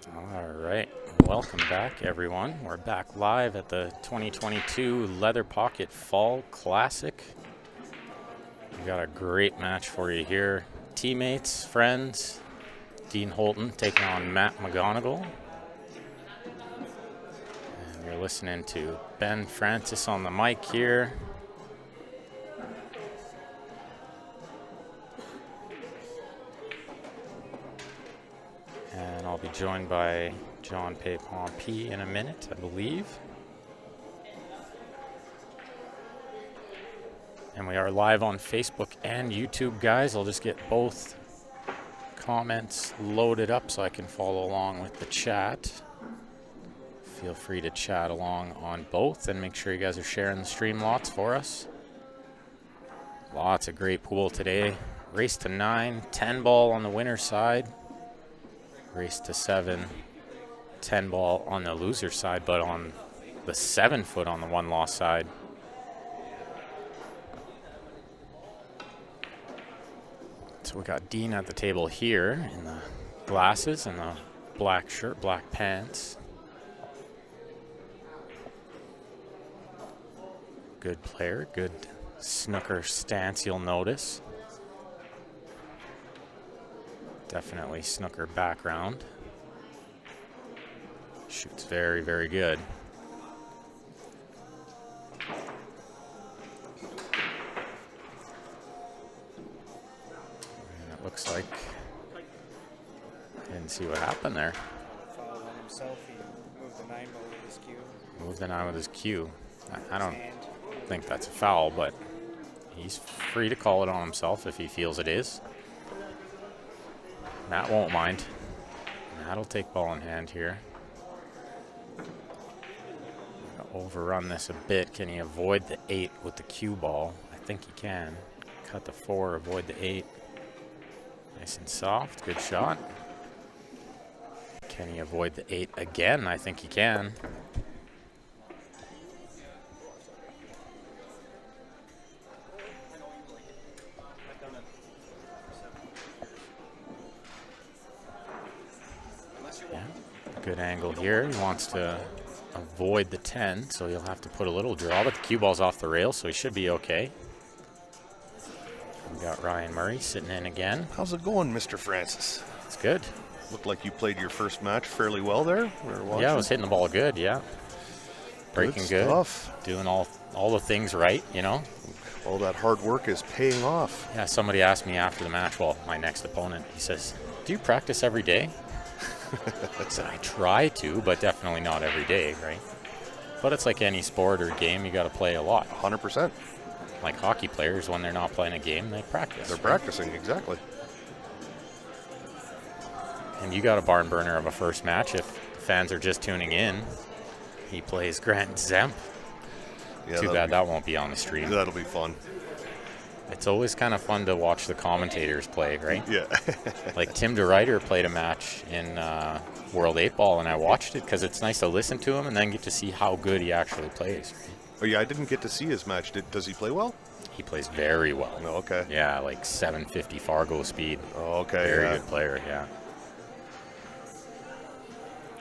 All right, welcome back, everyone. We're back live at the 2022 Leather Pocket Fall Classic. We got a great match for you here. Teammates, friends, Dean Holton taking on Matt McGonigal. And you're listening to Ben Francis on the mic here. And I'll be joined by John P. in a minute, I believe. And we are live on Facebook and YouTube, guys. I'll just get both comments loaded up so I can follow along with the chat. Feel free to chat along on both and make sure you guys are sharing the stream lots for us. Lots of great pool today. Race to 9, 10 ball on the winner's side. Race to 7, 10 ball on the loser side, but on the 7 foot on the one loss side. So we got Dean at the table here in the glasses and the black shirt, black pants. Good player, good snooker stance, you'll notice. Definitely snooker background. Shoots very, very good. And it looks like I didn't see what happened there. Foul on himself. He moved the 9 ball with his cue. Moved the 9 with his cue. I don't think that's a foul, but he's free to call it on himself if he feels it is. Matt won't mind. Matt'll take ball in hand here. Overrun this a bit. Can he avoid the 8 with the cue ball? I think he can. Cut the 4, avoid the 8. Nice and soft. Good shot. Can he avoid the 8 again? I think he can. Yeah. Good angle here. He wants to avoid the 10, so he'll have to put a little draw, but the cue ball's off the rail, so he should be okay. We got Ryan Murray sitting in again. How's it going, Mr. Francis? It's good. Looked like you played your first match fairly well there. Yeah, I was hitting the ball good, yeah. Breaking good. Stuff. Doing all the things right, you know. All that hard work is paying off. Yeah, somebody asked me after the match, well, my next opponent, he says, do you practice every day? I said, I try to, but definitely not every day, right? But it's like any sport or game, you got to play a lot. 100%. Like hockey players, when they're not playing a game, they practice. They're practicing, exactly. And you got a barn burner of a first match. If fans are just tuning in, he plays Grant Zemp. Yeah, Too bad that won't be on the stream. That'll be fun. It's always kind of fun to watch the commentators play, right? Yeah. Like Tim DeRuyter played a match in World 8 Ball, and I watched it because it's nice to listen to him and then get to see how good he actually plays. Oh, yeah, I didn't get to see his match. Does he play well? He plays very well. Oh, okay. Yeah, like 750 Fargo speed. Oh, okay. Very good player, yeah.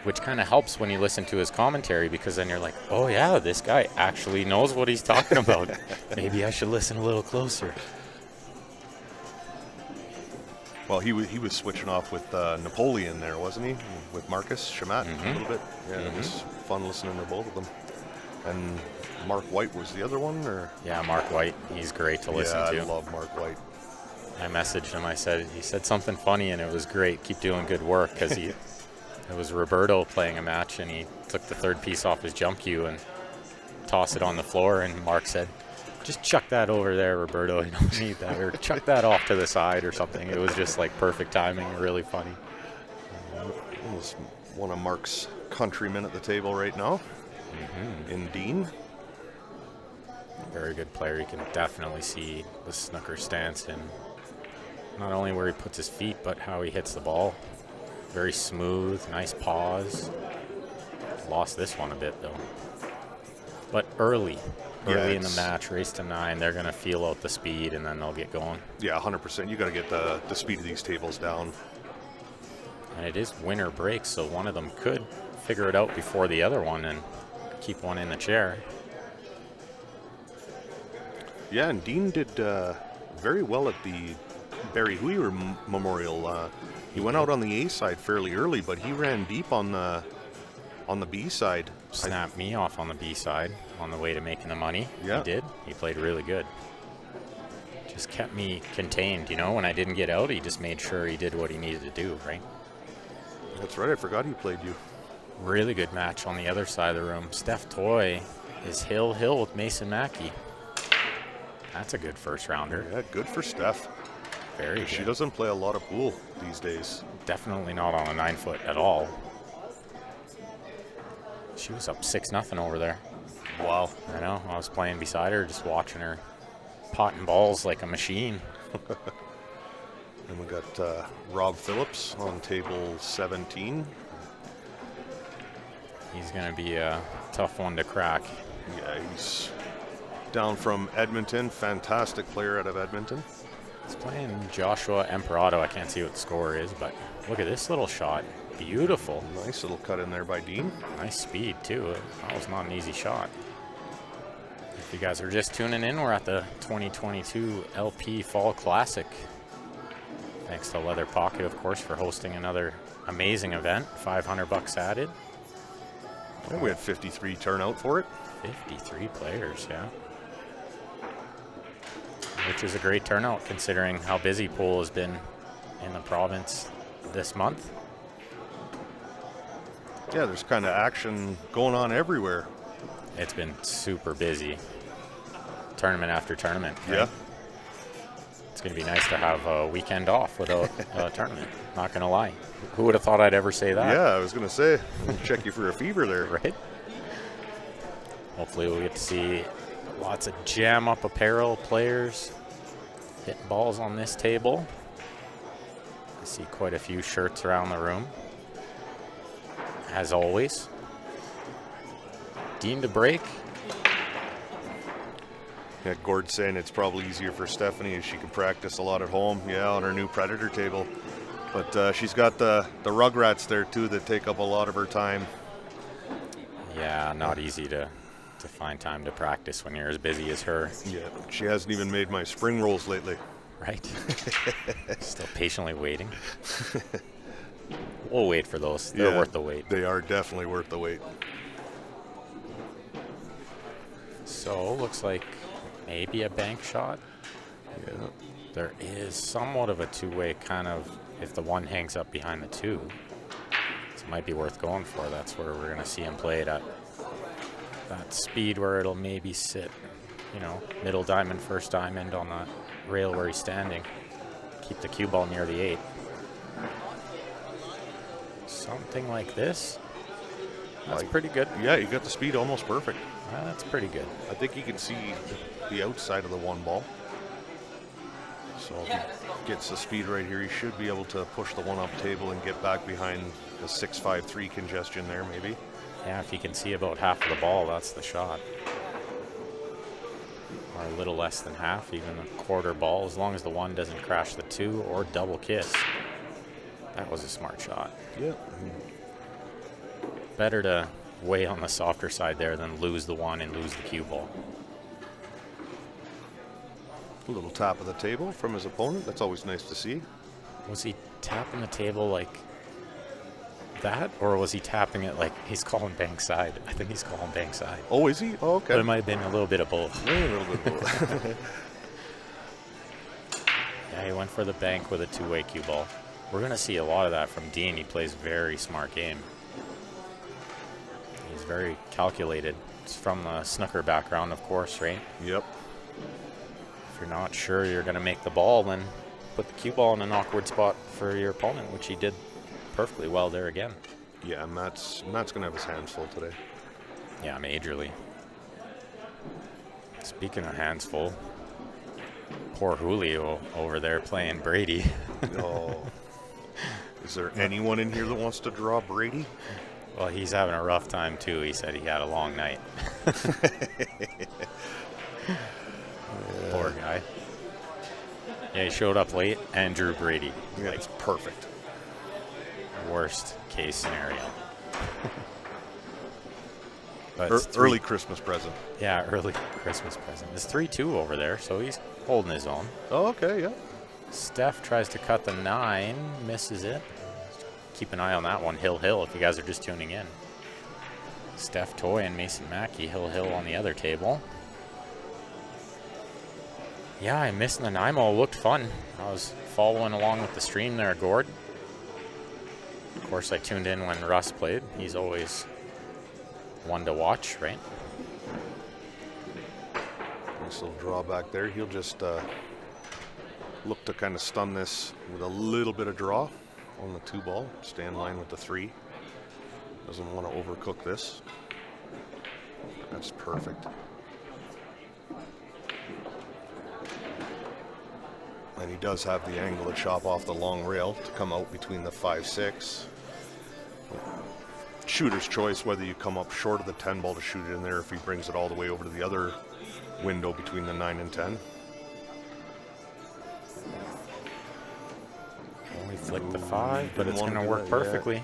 Which kind of helps when you listen to his commentary, because then you're like, oh yeah, this guy actually knows what he's talking about. Maybe I should listen a little closer. Well, he was switching off with Napoleon there, wasn't he? With Marcus Chamat a little bit. Yeah, it was fun listening to both of them. And Mark White was the other one, or? Yeah, Mark White. He's great to listen to. Yeah, I love Mark White. I messaged him. He said something funny, and it was great. Keep doing good work, because it was Roberto playing a match, and he took the third piece off his jump cue and tossed it on the floor, and Mark said, just chuck that over there, Roberto. You don't need that. Or chuck that off to the side or something. It was just like perfect timing, really funny. Almost one of Mark's countrymen at the table right now. In Dean. Very good player. You can definitely see the snooker stance in not only where he puts his feet, but how he hits the ball. Very smooth, nice pause. Lost this one a bit, though. But early in the match, race to 9, they're going to feel out the speed, and then they'll get going. Yeah, 100%. You got to get the speed of these tables down. And it is winter break, so one of them could figure it out before the other one and keep one in the chair. Yeah, and Dean did very well at the Barry Hooyer Memorial. He went out on the A side fairly early, but he ran deep on the B side. Snapped me off on the B side on the way to making the money. Yeah. He did. He played really good. Just kept me contained, you know. When I didn't get out, he just made sure he did what he needed to do, right? That's right, I forgot he played you. Really good match on the other side of the room. Steph Toy is hill with Mason Mackey. That's a good first rounder. Yeah, good for Steph. Very good. She doesn't play a lot of pool these days. Definitely not on a 9-foot at all. She was up 6-0 over there. Wow. I know. I was playing beside her, just watching her potting balls like a machine. And we got Rob Phillips on table 17. He's going to be a tough one to crack. Yeah, he's down from Edmonton. Fantastic player out of Edmonton. He's playing Joshua Emperado. I can't see what the score is, but look at this little shot. Beautiful. Nice little cut in there by Dean. Nice speed, too. That was not an easy shot. If you guys are just tuning in, we're at the 2022 LP Fall Classic. Thanks to Leather Pocket, of course, for hosting another amazing event. $500 added. And we had 53 turnout for it. 53 players, yeah. Which is a great turnout considering how busy pool has been in the province this month. Yeah, there's kind of action going on everywhere. It's been super busy. Tournament after tournament. Right? Yeah. It's going to be nice to have a weekend off without a tournament. Not going to lie. Who would have thought I'd ever say that? Yeah, I was going to say, check you for a fever there. Right? Hopefully we'll get to see lots of jam-up apparel players hitting balls on this table. I see quite a few shirts around the room. As always. Dean to break. Yeah, Gord's saying it's probably easier for Stephanie as she can practice a lot at home. Yeah, on her new Predator table. But she's got the Rugrats there, too, that take up a lot of her time. Yeah, not easy to find time to practice when you're as busy as her. Yeah, she hasn't even made my spring rolls lately. Right. Still patiently waiting. We'll wait for those. They're worth the wait. They are definitely worth the wait. So, looks like maybe a bank shot. Yeah. There is somewhat of a two-way kind of, if the one hangs up behind the two. So it might be worth going for. That's where we're going to see him play it at that speed where it'll maybe sit, you know, middle diamond, first diamond on the rail where he's standing. Keep the cue ball near the 8. Something like this. That's pretty good. Yeah, you got the speed almost perfect. That's pretty good. I think you can see the outside of the one ball. So if he gets the speed right here, he should be able to push the one up table and get back behind the 6-5-3 congestion there, maybe. Yeah, if you can see about half of the ball, that's the shot. Or a little less than half, even a quarter ball, as long as the one doesn't crash the 2 or double kiss. That was a smart shot. Yeah. Better to weigh on the softer side there than lose the 1 and lose the cue ball. A little tap of the table from his opponent. That's always nice to see. Was he tapping the table like that, or was he tapping it like he's calling bank side? I think he's calling bank side. Oh, is he? Oh, okay. But it might have been a little bit of both. Yeah, a little bit of both. Yeah, he went for the bank with a two-way cue ball. We're going to see a lot of that from Dean. He plays very smart game. He's very calculated. It's from the snooker background, of course, right? Yep. If you're not sure you're going to make the ball, then put the cue ball in an awkward spot for your opponent, which he did perfectly well there again. Yeah, Matt's going to have his hands full today. Yeah, majorly. Speaking of hands full, poor Julio over there playing Brady. Oh. Is there anyone in here that wants to draw Brady? Well, he's having a rough time, too. He said he had a long night. Poor guy. Yeah, he showed up late and drew Brady. Yeah, it's perfect. Wore worst case scenario. But it's Early Christmas present. Yeah, early Christmas present. It's 3-2 over there, so he's holding his own. Oh, okay, yeah. Steph tries to cut the 9, misses it. Keep an eye on that one, Hill if you guys are just tuning in. Steph Toy and Mason Mackey, Hill on the other table. Yeah, I missed the Nanaimo. Looked fun. I was following along with the stream there, Gord. Of course, I tuned in when Russ played. He's always one to watch, right? Nice little draw back there. He'll just look to kind of stun this with a little bit of draw on the 2 ball. Stay in line with the 3. Doesn't want to overcook this. That's perfect. And he does have the angle to chop off the long rail to come out between the 5-6. Shooter's choice whether you come up short of the 10 ball to shoot it in there, if he brings it all the way over to the other window between the 9 and 10. Only flicked the 5, but it's going to work perfectly.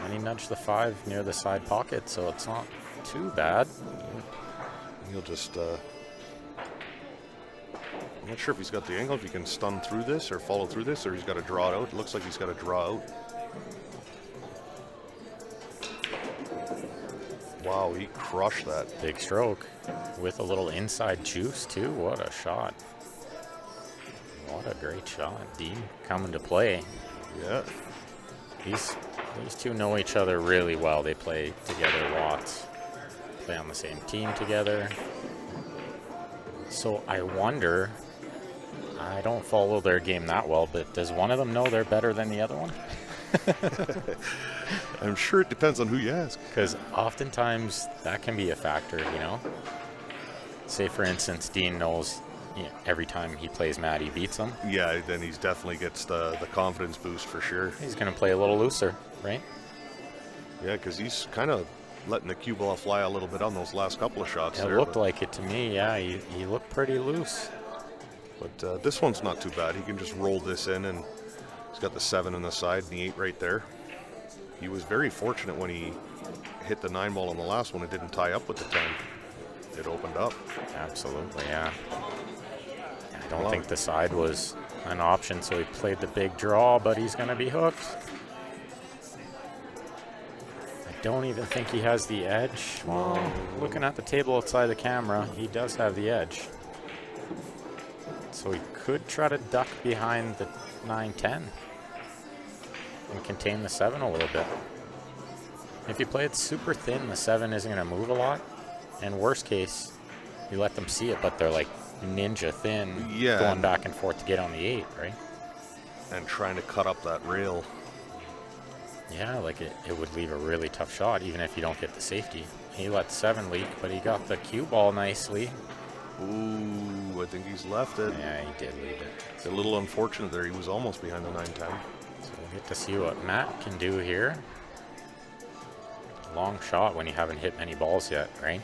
And he nudged the 5 near the side pocket, so it's not too bad. He'll just I'm not sure if he's got the angle, if he can stun through this or follow through this, or he's got to draw it out. It looks like he's got to draw out. Wow, he crushed that. Big stroke with a little inside juice too. What a shot. What a great shot. Dean coming to play. Yeah. These two know each other really well. They play together lots. Play on the same team together. So I wonder, I don't follow their game that well, but does one of them know they're better than the other one? I'm sure it depends on who you ask. Because oftentimes that can be a factor, you know? Say, for instance, Dean knows every time he plays Matt, he beats him. Yeah, then he's definitely gets the confidence boost for sure. He's going to play a little looser, right? Yeah, because he's kind of letting the cue ball fly a little bit on those last couple of shots. It looked like it to me, yeah. He looked pretty loose. But this one's not too bad. He can just roll this in, and he's got the 7 on the side and the 8 right there. He was very fortunate when he hit the 9 ball on the last one. It didn't tie up with the 10. It opened up. Absolutely, yeah. I don't think the side was an option, so he played the big draw, but he's going to be hooked. I don't even think he has the edge. Well, looking at the table outside the camera, he does have the edge. So he could try to duck behind the 9-10 and contain the 7 a little bit. If you play it super thin, the 7 isn't going to move a lot. And worst case, you let them see it, but they're like ninja thin, going back and forth to get on the 8, right? And trying to cut up that rail. Yeah, like it would leave a really tough shot, even if you don't get the safety. He let 7 leak, but he got the cue ball nicely. Ooh, I think he's left it. Yeah, he did leave it. It's a little unfortunate there. He was almost behind the 9-10. So we'll get to see what Matt can do here. Long shot when you haven't hit many balls yet, right?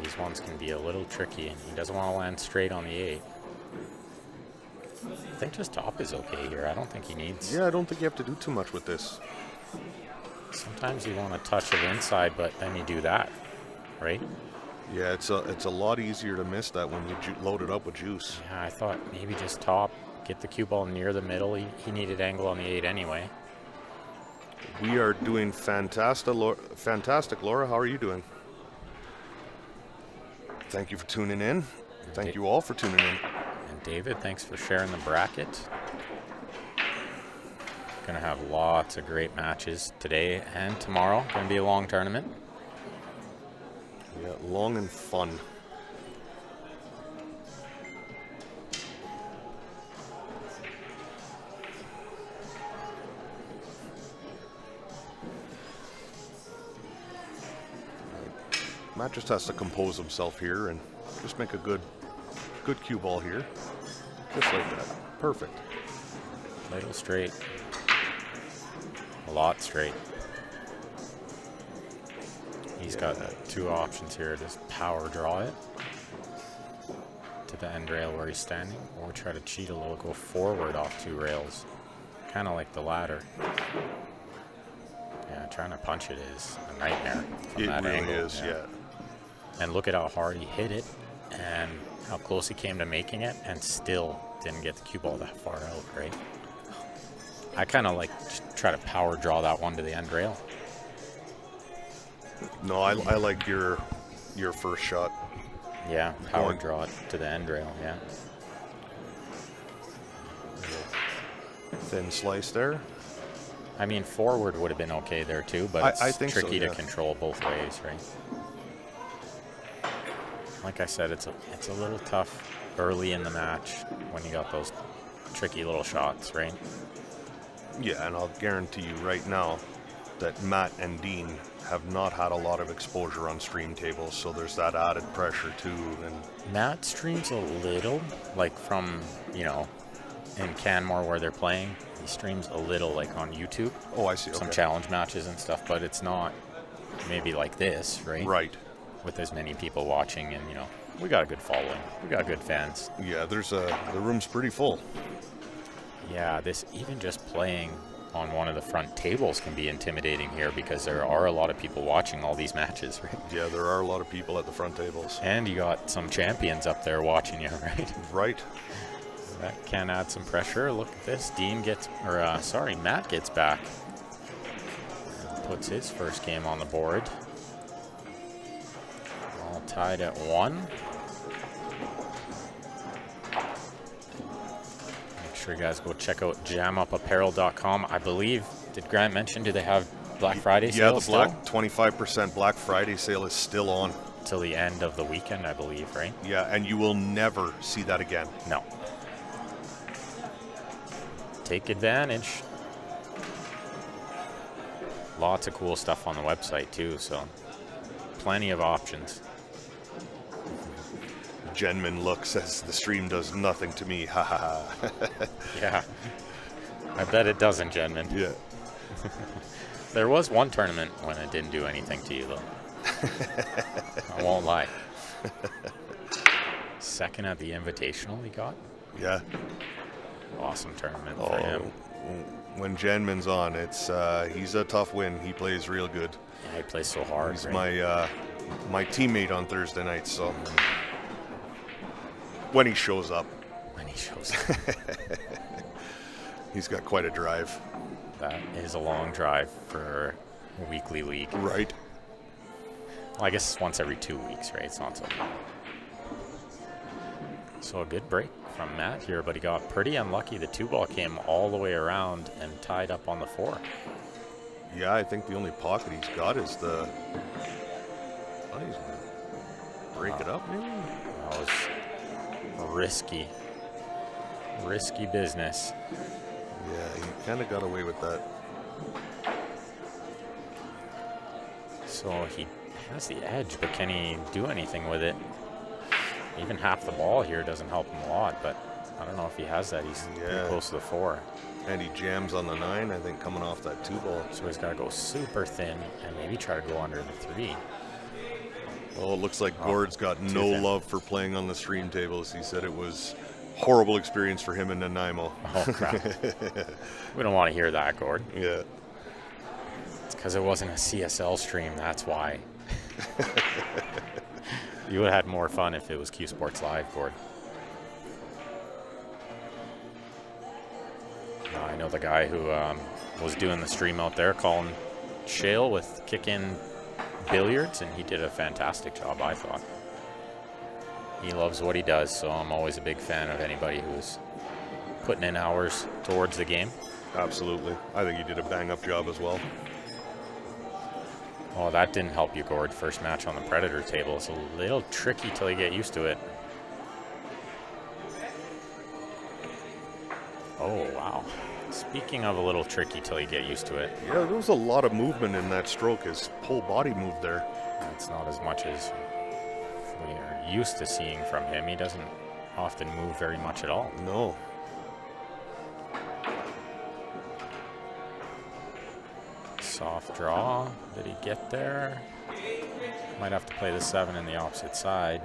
These ones can be a little tricky, and he doesn't want to land straight on the 8. I think just top is okay here. I don't think he needs... Yeah, I don't think you have to do too much with this. Sometimes you want a touch of inside, but then you do that, right? Yeah, it's a lot easier to miss that when you load it up with juice. Yeah, I thought maybe just top, get the cue ball near the middle. He needed angle on the 8 anyway. We are doing fantastic, Laura. How are you doing? Thank you for tuning in. Thank you all for tuning in. And David, thanks for sharing the bracket. Gonna have lots of great matches today and tomorrow. Gonna be a long tournament. Yeah, long and fun. Matt just has to compose himself here and just make a good cue ball here. Just like that. Perfect. Little straight. A lot straight. He's got 2 options here. Just power draw it to the end rail where he's standing, or try to cheat a little, go forward off 2 rails. Kind of like the ladder. Yeah, trying to punch it is a nightmare from It that really angle. is, yeah. And look at how hard he hit it and how close he came to making it and still didn't get the cue ball that far out, right? I kind of like try to power draw that one to the end rail. No, I like your first shot. Yeah, power Going. draw it to the end rail, yeah. Thin slice there. I mean, forward would have been okay there too, but it's I think so, tricky yeah. to control both ways, right? Like I said, it's a little tough early in the match when you got those tricky little shots, right? Yeah, and I'll guarantee you right now that Matt and Dean have not had a lot of exposure on stream tables, so there's that added pressure too. And Matt streams a little, like from, you know, in Canmore where they're playing. He streams a little, like on YouTube. oh, I see. Some Okay. challenge matches and stuff, but it's not maybe like this, right? Right. With as many people watching, and you know, we got a good following. We got good fans. Yeah, the room's pretty full. Yeah, this even just playing on one of the front tables can be intimidating here because there are a lot of people watching all these matches, right? Yeah, there are a lot of people at the front tables. And you got some champions up there watching you, right? Right. That can add some pressure. Look at this. Matt gets back. And puts his first game on the board. All tied at 1. Make sure you guys go check out jamupapparel.com. I believe, did Grant mention, do they have Black Friday sale Yeah, the still? black 25% Black Friday sale is still on. Till the end of the weekend, I believe, right? Yeah, and you will never see that again. No. Take advantage. Lots of cool stuff on the website too, so plenty of options. Genman look says the stream does nothing to me. Ha ha ha. Yeah. I bet it doesn't, Genman. Yeah. There was one tournament when it didn't do anything to you, though. I won't lie. Second at the Invitational he got. Yeah. Awesome tournament Oh, for him. when Genman's on, it's he's a tough win. He plays real good. Yeah, he plays so hard. He's right? my teammate on Thursday night, so when he shows up, When he shows up. he's got quite a drive. That is a long drive for a weekly league. Right. Well, I guess it's once every 2 weeks, right? It's not so long. So a good break from Matt here, but he got pretty unlucky. The 2-ball came all the way around and tied up on the 4. Yeah, I think the only pocket he's got is the. Oh, he's gonna break it up, maybe. That was risky. Risky business. Yeah, he kind of got away with that. So he has the edge, but can he do anything with it? Even half the ball here doesn't help him a lot, but I don't know if he has that. He's pretty Yeah. close to the 4. And he jams on the 9, I think, coming off that 2-ball. So he's got to go super thin and maybe try to go under the 3. Well, it looks like Gord's got too no thin. love for playing on the stream tables. He said it was horrible experience for him in Nanaimo. Oh, crap. We don't want to hear that, Gord. Yeah. It's because it wasn't a CSL stream, that's why. You would have had more fun if it was Q Sports Live, Gord. I know the guy who was doing the stream out there, Colin Shale with Kick-In Billiards, and he did a fantastic job, I thought. He loves what he does, so I'm always a big fan of anybody who's putting in hours towards the game. Absolutely. I think he did a bang-up job as well. Oh, that didn't help you, Gord. First match on the Predator table. It's a little tricky till you get used to it. Oh, wow. Speaking of a little tricky till you get used to it, Yeah, there was a lot of movement in that stroke. His whole body moved there. it's not as much as we are used to seeing from him. He doesn't often move very much at all. No. Soft draw. Did he get there? Might have to play the 7 in the opposite side.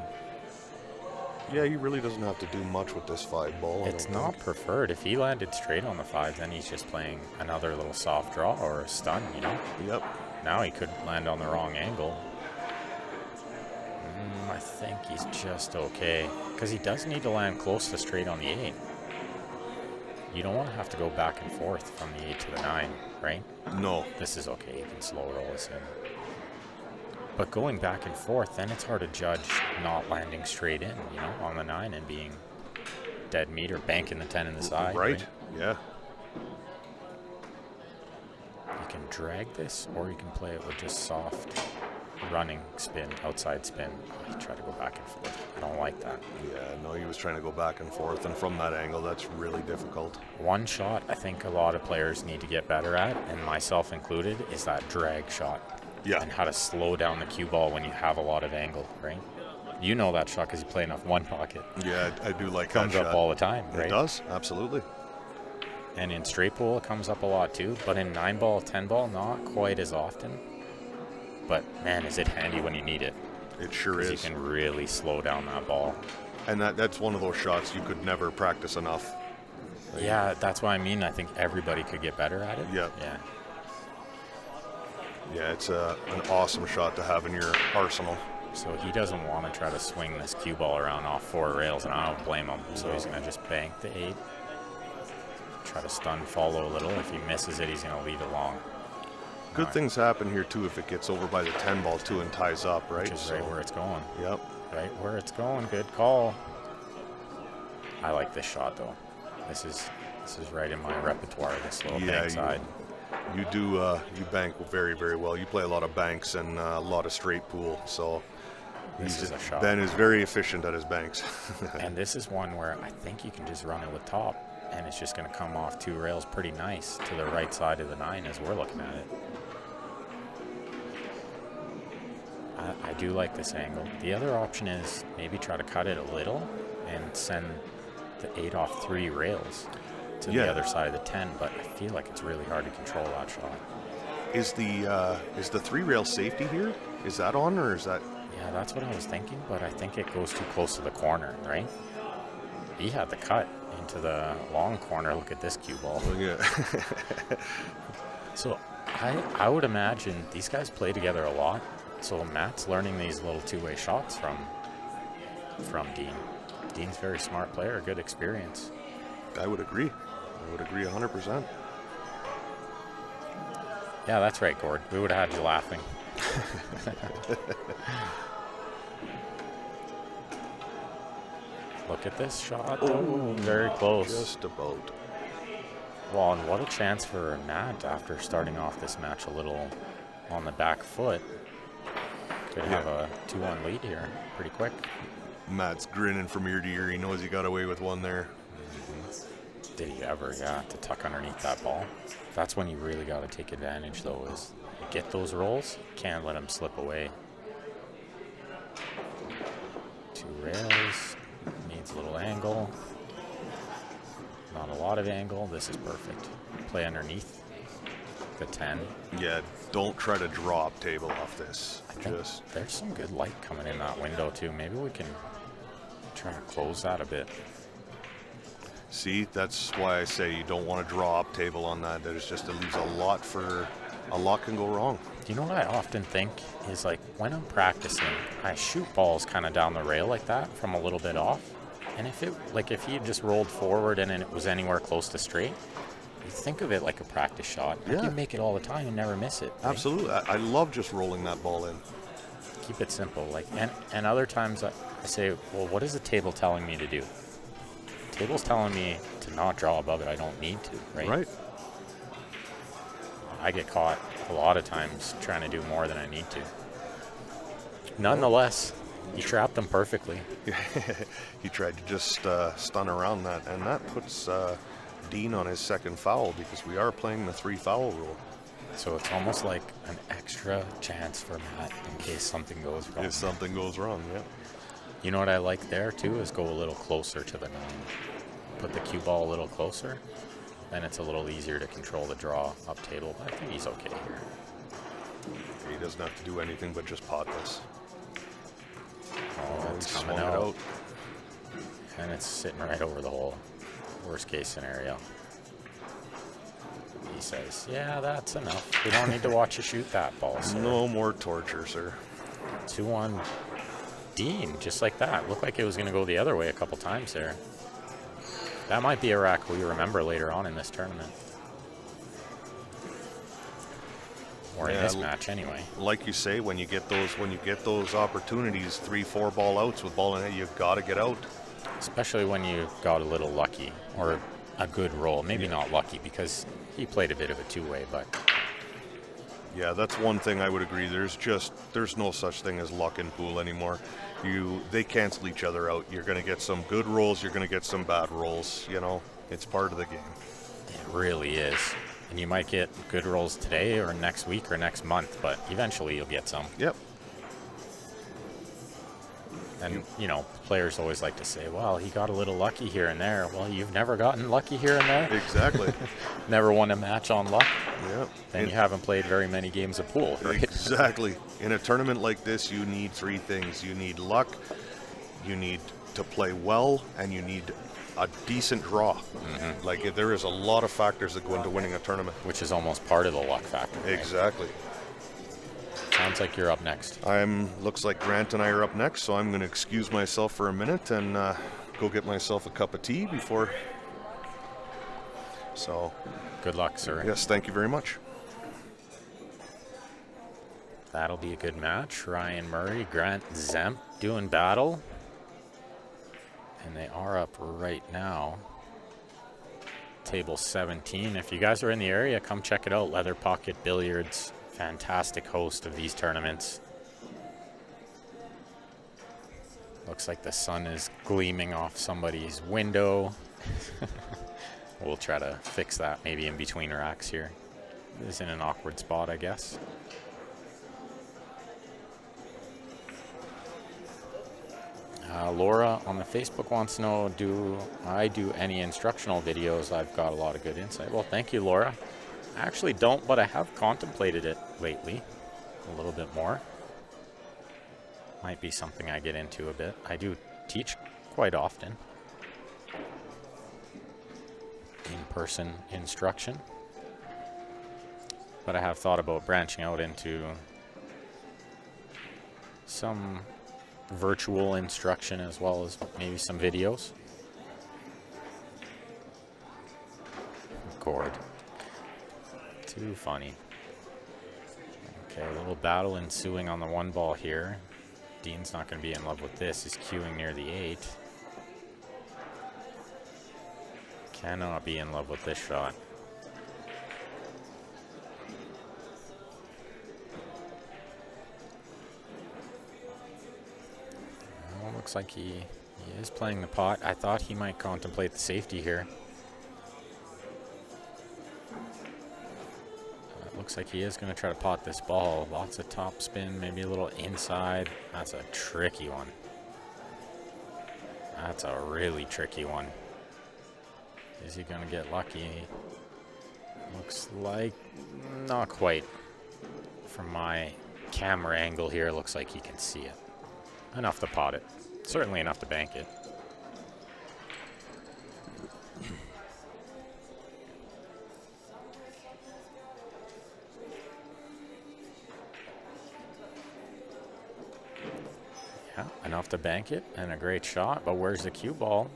Yeah, he really doesn't have to do much with this 5 ball. I It's don't not think. preferred. If he landed straight on the 5, then he's just playing another little soft draw or a stun, you know? Yep. Now he could land on the wrong angle. I think he's just okay. Because he does need to land close to straight on the 8. You don't want to have to go back and forth from the 8 to the 9, right? No. This is okay. You can slow roll this in. But going back and forth, then it's hard to judge not landing straight in, you know, on the 9 and being dead meat or banking the 10 in the side. Right? Yeah. You can drag this, or you can play it with just soft running spin, outside spin. Oh, you try to go back and forth. I don't like that. Yeah, no, he was trying to go back and forth, and from that angle, that's really difficult. One shot I think a lot of players need to get better at, and myself included, is that drag shot. Yeah. And how to slow down the cue ball when you have a lot of angle, right? You know that shot because you play enough one pocket. Yeah, I do like Comes that up shot. all the time, right? It does, absolutely. And in straight pool, it comes up a lot too. But in 9 ball, 10 ball, not quite as often. But man, is it handy when you need it. It sure 'Cause is. you can really slow down that ball. And that's one of those shots you could never practice enough. Yeah, that's what I mean. I think everybody could get better at it. Yeah. Yeah. Yeah, it's an awesome shot to have in your arsenal. So he doesn't want to try to swing this cue ball around off 4 rails, and I don't blame him. So he's going to just bank the 8. Try to stun follow a little. If he misses it, he's going to leave it long. Good things happen here, too, if it gets over by the 10 ball, too, and ties up, right? Which is right where it's going. Yep. Right where it's going. Good call. I like this shot, though. This is right in my repertoire, this little bank side. You do, you bank very, very well. You play a lot of banks and a lot of straight pool, so This is a shot. Ben is very efficient at his banks. And this is one where I think you can just run it with top, and it's just going to come off 2 rails pretty nice to the right side of the 9 as we're looking at it. I do like this angle. The other option is maybe try to cut it a little and send the 8 off 3 rails to the other side of the 10, but I feel like it's really hard to control that shot. Is the 3 rail safety here? Is that on, or is that? Yeah, that's what I was thinking, but I think it goes too close to the corner, right? He had the cut into the long corner. Look at this cue ball. Oh, yeah. So I would imagine these guys play together a lot. So Matt's learning these little two-way shots from Dean. Dean's a very smart player, good experience. I would agree. I would agree 100%. Yeah, that's right, Gord. We would have had you laughing. Look at this shot. Oh, very close. Just about. Well, and what a chance for Matt after starting off this match a little on the back foot. Could have a 2-1 lead here pretty quick. Matt's grinning from ear to ear. He knows he got away with one there. Did he ever, to tuck underneath that ball. That's when you really got to take advantage, though, is you get those rolls, can't let them slip away. 2 rails, needs a little angle. Not a lot of angle, this is perfect. Play underneath the 10. Yeah, don't try to drop table off this. I think there's some good light coming in that window, too. Maybe we can try to close that a bit. See, that's why I say you don't want to draw up table on that. There's just, it leaves a lot can go wrong. Do you know what I often think is, like, when I'm practicing, I shoot balls kind of down the rail like that from a little bit off. And if he had just rolled forward and it was anywhere close to straight, you think of it like a practice shot. Like, you make it all the time and never miss it. Right? Absolutely. I love just rolling that ball in. Keep it simple. And other times I say, well, what is the table telling me to do? The table's telling me to not draw above it. I don't need to, right? Right. I get caught a lot of times trying to do more than I need to. Nonetheless, you trapped them perfectly. He tried to just stun around that, and that puts Dean on his second foul because we are playing the 3 foul rule. So it's almost like an extra chance for Matt in case something goes wrong. If something goes wrong, yeah. You know what I like there too is go a little closer to the 9. Put the cue ball a little closer. Then it's a little easier to control the draw up table. But I think he's okay here. He doesn't have to do anything but just pot this. Oh, He that's coming swung it out. And it's sitting right over the hole. Worst case scenario. He says, yeah, that's enough. We don't need to watch you shoot that ball, sir. No more torture, sir. 2-1 Dean, just like that. Looked like it was going to go the other way a couple times there. That might be a rack we remember later on in this tournament. Or in this match anyway. Like you say, when you get those opportunities, 3-4 ball outs with ball in it, you've got to get out. Especially when you got a little lucky or a good roll. Maybe not lucky because he played a bit of a two-way, but yeah, that's one thing I would agree. There's no such thing as luck in pool anymore. They cancel each other out. You're going to get some good rolls. You're going to get some bad rolls. You know, it's part of the game. It really is. And you might get good rolls today or next week or next month, but eventually you'll get some. Yep. And, you know, players always like to say, well, he got a little lucky here and there. Well, you've never gotten lucky here and there. Exactly. Never won a match on luck. Yep. Then you haven't played very many games of pool, right? Exactly. In a tournament like this, you need three things. You need luck, you need to play well, and you need a decent draw. Mm-hmm. Like, there is a lot of factors that go into winning a tournament. Which is almost part of the luck factor. Right? Exactly. Sounds like you're up next. Looks like Grant and I are up next, so I'm going to excuse myself for a minute and go get myself a cup of tea before. So. Good luck, sir. Yes, thank you very much. That'll be a good match. Ryan Murray, Grant Zemp doing battle. And they are up right now. Table 17. If you guys are in the area, come check it out. Leather Pocket Billiards. Fantastic host of these tournaments. Looks like the sun is gleaming off somebody's window. We'll try to fix that maybe in between racks here. This is in an awkward spot, I guess. Laura on the Facebook wants to know, do I do any instructional videos? I've got a lot of good insight. Well, thank you, Laura. I actually don't, but I have contemplated it lately a little bit more. Might be something I get into a bit. I do teach quite often. In-person instruction. But I have thought about branching out into some virtual instruction as well as maybe some videos. Cord. Too funny. Okay, a little battle ensuing on the one ball here. Dean's not going to be in love with this. He's queuing near the 8. Cannot be in love with this shot. Well, looks like he is playing the pot. I thought he might contemplate the safety here. Looks like he is going to try to pot this ball. Lots of top spin, maybe a little inside. That's a tricky one. That's a really tricky one. Is he going to get lucky? Looks like not quite. From my camera angle here, looks like he can see it. Enough to pot it. Certainly enough to bank it. Yeah, enough to bank it, and a great shot, but where's the cue ball?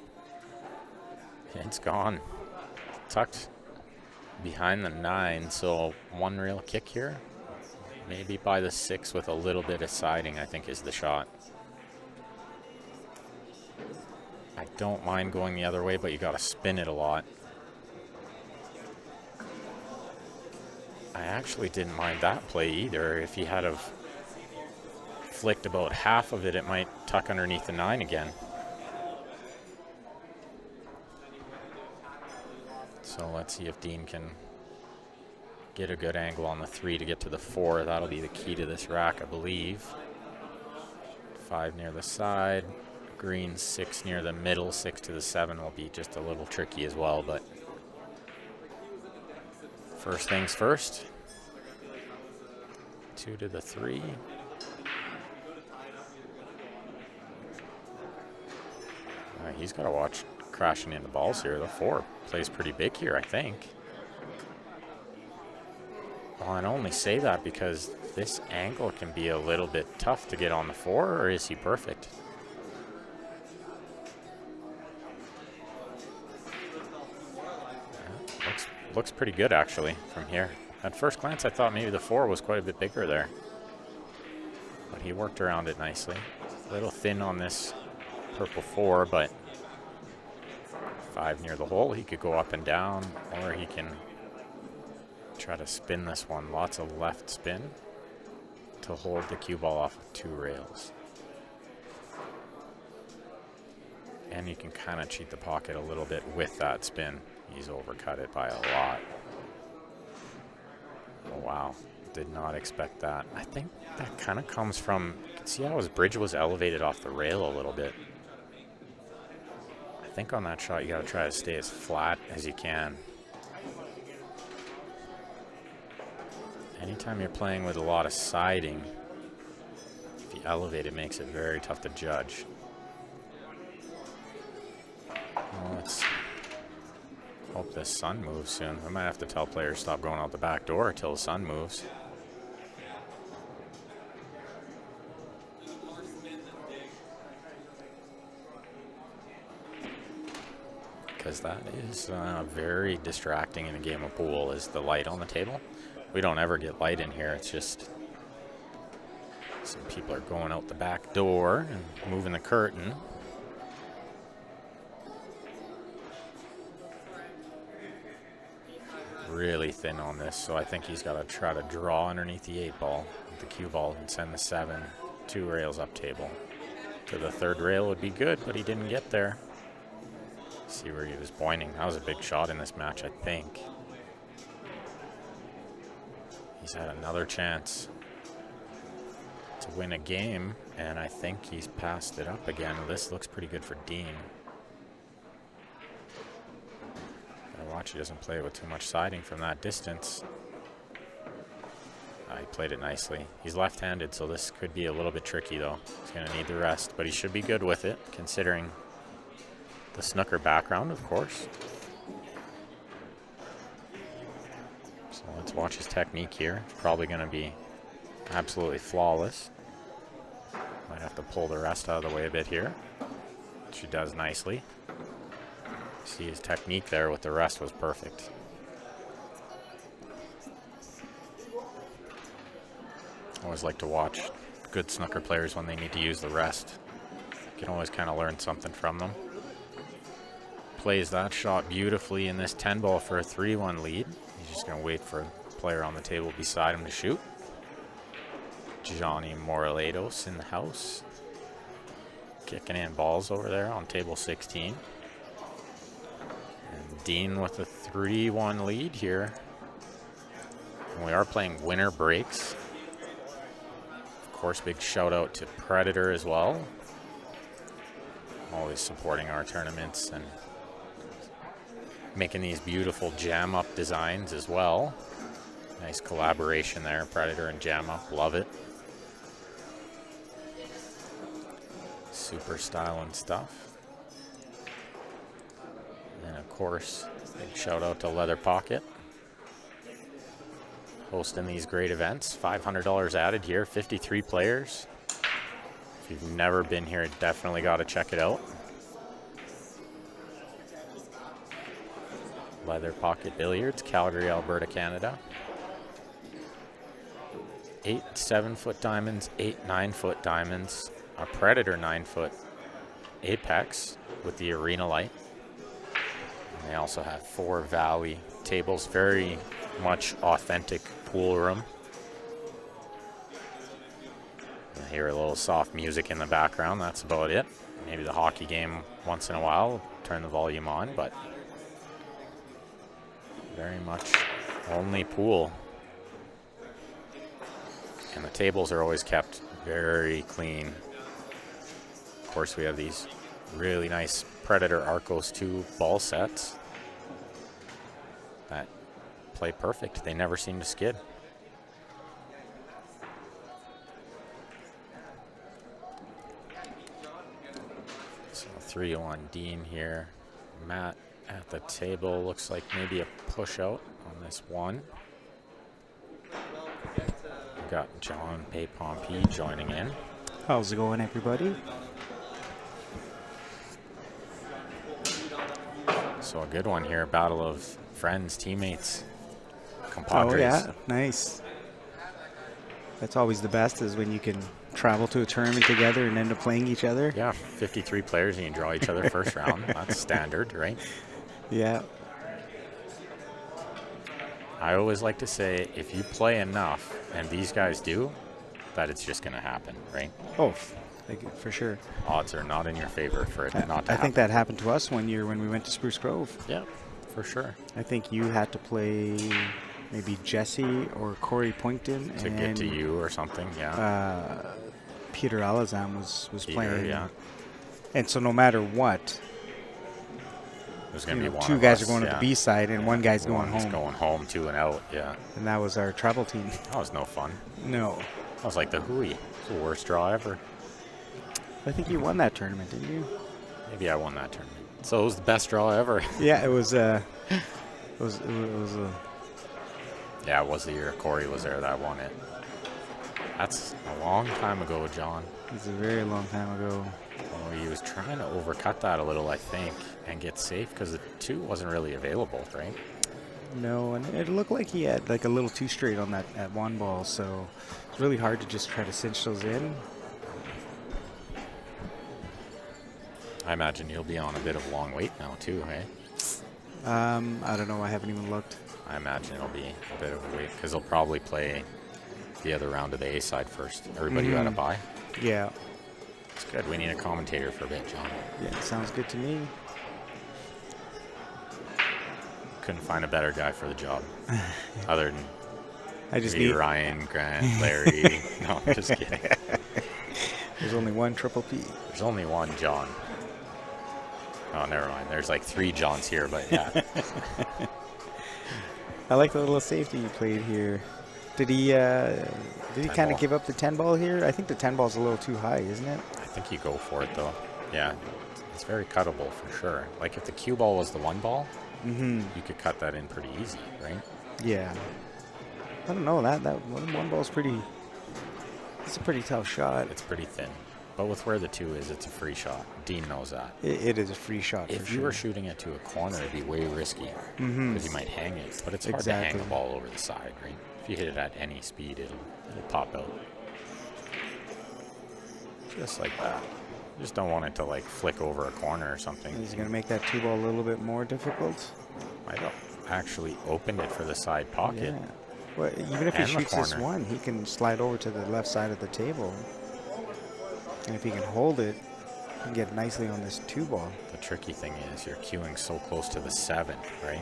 It's gone. Tucked behind the 9, so one real kick here. Maybe by the 6 with a little bit of siding, I think is the shot. I don't mind going the other way, but you gotta spin it a lot. I actually didn't mind that play either. If he had have flicked about half of it, it might tuck underneath the 9 again. So let's see if Dean can get a good angle on the 3 to get to the 4. That'll be the key to this rack, I believe. 5 near the side. Green 6 near the middle. 6 to the 7 will be just a little tricky as well, but first things first. 2 to the 3. he's got to watch crashing into balls here. The 4 plays pretty big here, I think. Well, I only say that because this angle can be a little bit tough to get on the 4, or is he perfect? Looks pretty good, actually, from here. At first glance, I thought maybe the 4 was quite a bit bigger there. But he worked around it nicely. A little thin on this purple 4, but 5 near the hole. He could go up and down, or he can try to spin this one. Lots of left spin to hold the cue ball off of 2 rails. And you can kind of cheat the pocket a little bit with that spin. He's overcut it by a lot. Oh, wow. Did not expect that. I think that kind of comes from, you can see how his bridge was elevated off the rail a little bit. I think on that shot, you got to try to stay as flat as you can. Anytime you're playing with a lot of siding, if you elevate it, makes it very tough to judge. Well, let's hope this sun moves soon. I might have to tell players stop going out the back door until the sun moves. Because that is very distracting in a game of pool, is the light on the table. We don't ever get light in here. It's just some people are going out the back door and moving the curtain. Really thin on this, so I think he's got to try to draw underneath the 8 ball with the cue ball and send the 7 2 rails up table. To the 3rd rail would be good, but he didn't get there. See where he was pointing. That was a big shot in this match, I think. He's had another chance to win a game, and I think he's passed it up again. This looks pretty good for Dean. Watch, he doesn't play it with too much siding from that distance. He played it nicely. He's left-handed, so this could be a little bit tricky, though. He's going to need the rest, but he should be good with it, considering the snooker background, of course. So let's watch his technique here. It's probably going to be absolutely flawless. Might have to pull the rest out of the way a bit here, which he does nicely. See his technique there with the rest was perfect. I always like to watch good snooker players when they need to use the rest. You can always kind of learn something from them. Plays that shot beautifully in this 10 ball for a 3-1 lead. He's just going to wait for a player on the table beside him to shoot. Johnny Moraledos in the house. Kicking in balls over there on table 16. Dean with a 3-1 lead here. And we are playing winner breaks. Of course, big shout out to Predator as well. Always supporting our tournaments and making these beautiful jam up designs as well. Nice collaboration there, Predator and Jam Up, love it. Super styling stuff. And of course, big shout out to Leather Pocket. Hosting these great events. $500 added here, 53 players. If you've never been here, definitely got to check it out. Leather Pocket Billiards, Calgary, Alberta, Canada. 8 7-foot diamonds, 8 9-foot diamonds, a Predator 9-foot Apex with the arena light. They also have 4 Valley tables, very much authentic pool room. I hear a little soft music in the background, that's about it. Maybe the hockey game once in a while, turn the volume on, but very much only pool. And the tables are always kept very clean. Of course, we have these really nice Predator Arcos 2 ball sets that play perfect. They never seem to skid. So 3-1 Dean here. Matt at the table. Looks like maybe a push out on this one. We've got John Pompey joining in. How's it going, everybody? So a good one here. Battle of friends, teammates, compadres. Oh, yeah. Nice. That's always the best, is when you can travel to a tournament together and end up playing each other. Yeah, 53 players and you draw each other first round. That's standard, right? Yeah. I always like to say, if you play enough, and these guys do, that it's just going to happen, right? Oh, for sure. Odds are not in your favor for it not to happen. I think that happened to us one year when we went to Spruce Grove. Yeah, for sure. I think you had to play maybe Jesse or Corey Poynton. To get to you or something, yeah. Peter Alazam was Peter, playing. yeah. And so no matter what, There's going to be one two of guys us, are going to the B side and one guy's going One's home. going home, 2 and out, yeah. And that was our travel team. That was no fun. No. That was like the Hui. It's the worst draw ever. I think you won that tournament, didn't you? Maybe I won that tournament. So it was the best draw ever. Yeah, it was. Yeah, it was the year Corey was there that won it. That's a long time ago, John. It's a very long time ago. Well, he was trying to overcut that a little, I think, and get safe because the 2 wasn't really available, right? No, and it looked like he had like a little too straight on that at one ball, so it's really hard to just try to cinch those in. I imagine you'll be on a bit of a long wait now, too, hey? I don't know. I haven't even looked. I imagine it'll be a bit of a wait because they'll probably play the other round of the A side first. Everybody who had a bye. Yeah. It's good. We need a commentator for a bit, John. Yeah, sounds good to me. Couldn't find a better guy for the job. Other than I just maybe need. Ryan, Grant, Larry. No, I'm just kidding. There's only one Triple P. There's only one John. Oh, never mind. There's like 3 Johns here, but yeah. I like the little safety he played here. Did he kind ball. of give up the 10 ball here? I think the 10 ball's a little too high, isn't it? I think you go for it, though. Yeah, it's very cuttable for sure. Like if the cue ball was the 1 ball, you could cut that in pretty easy, right? Yeah. I don't know. That one ball's pretty. It's a pretty tough shot. It's pretty thin. But with where the 2 is, it's a free shot. Dean knows that. It is a free shot. If for you sure. were shooting it to a corner, it'd be way risky because you might hang it. But it's hard to hang Exactly. the ball over the side, right? If you hit it at any speed, it'll pop out. Just like that. You just don't want it to like flick over a corner or something. He's going to make that 2 ball a little bit more difficult. Might have actually opened it for the side pocket. Yeah. Well, even if he And the shoots this corner. one, he can slide over to the left side of the table. And if he can hold it, he can get nicely on this 2 ball. The tricky thing is you're queuing so close to the 7, right?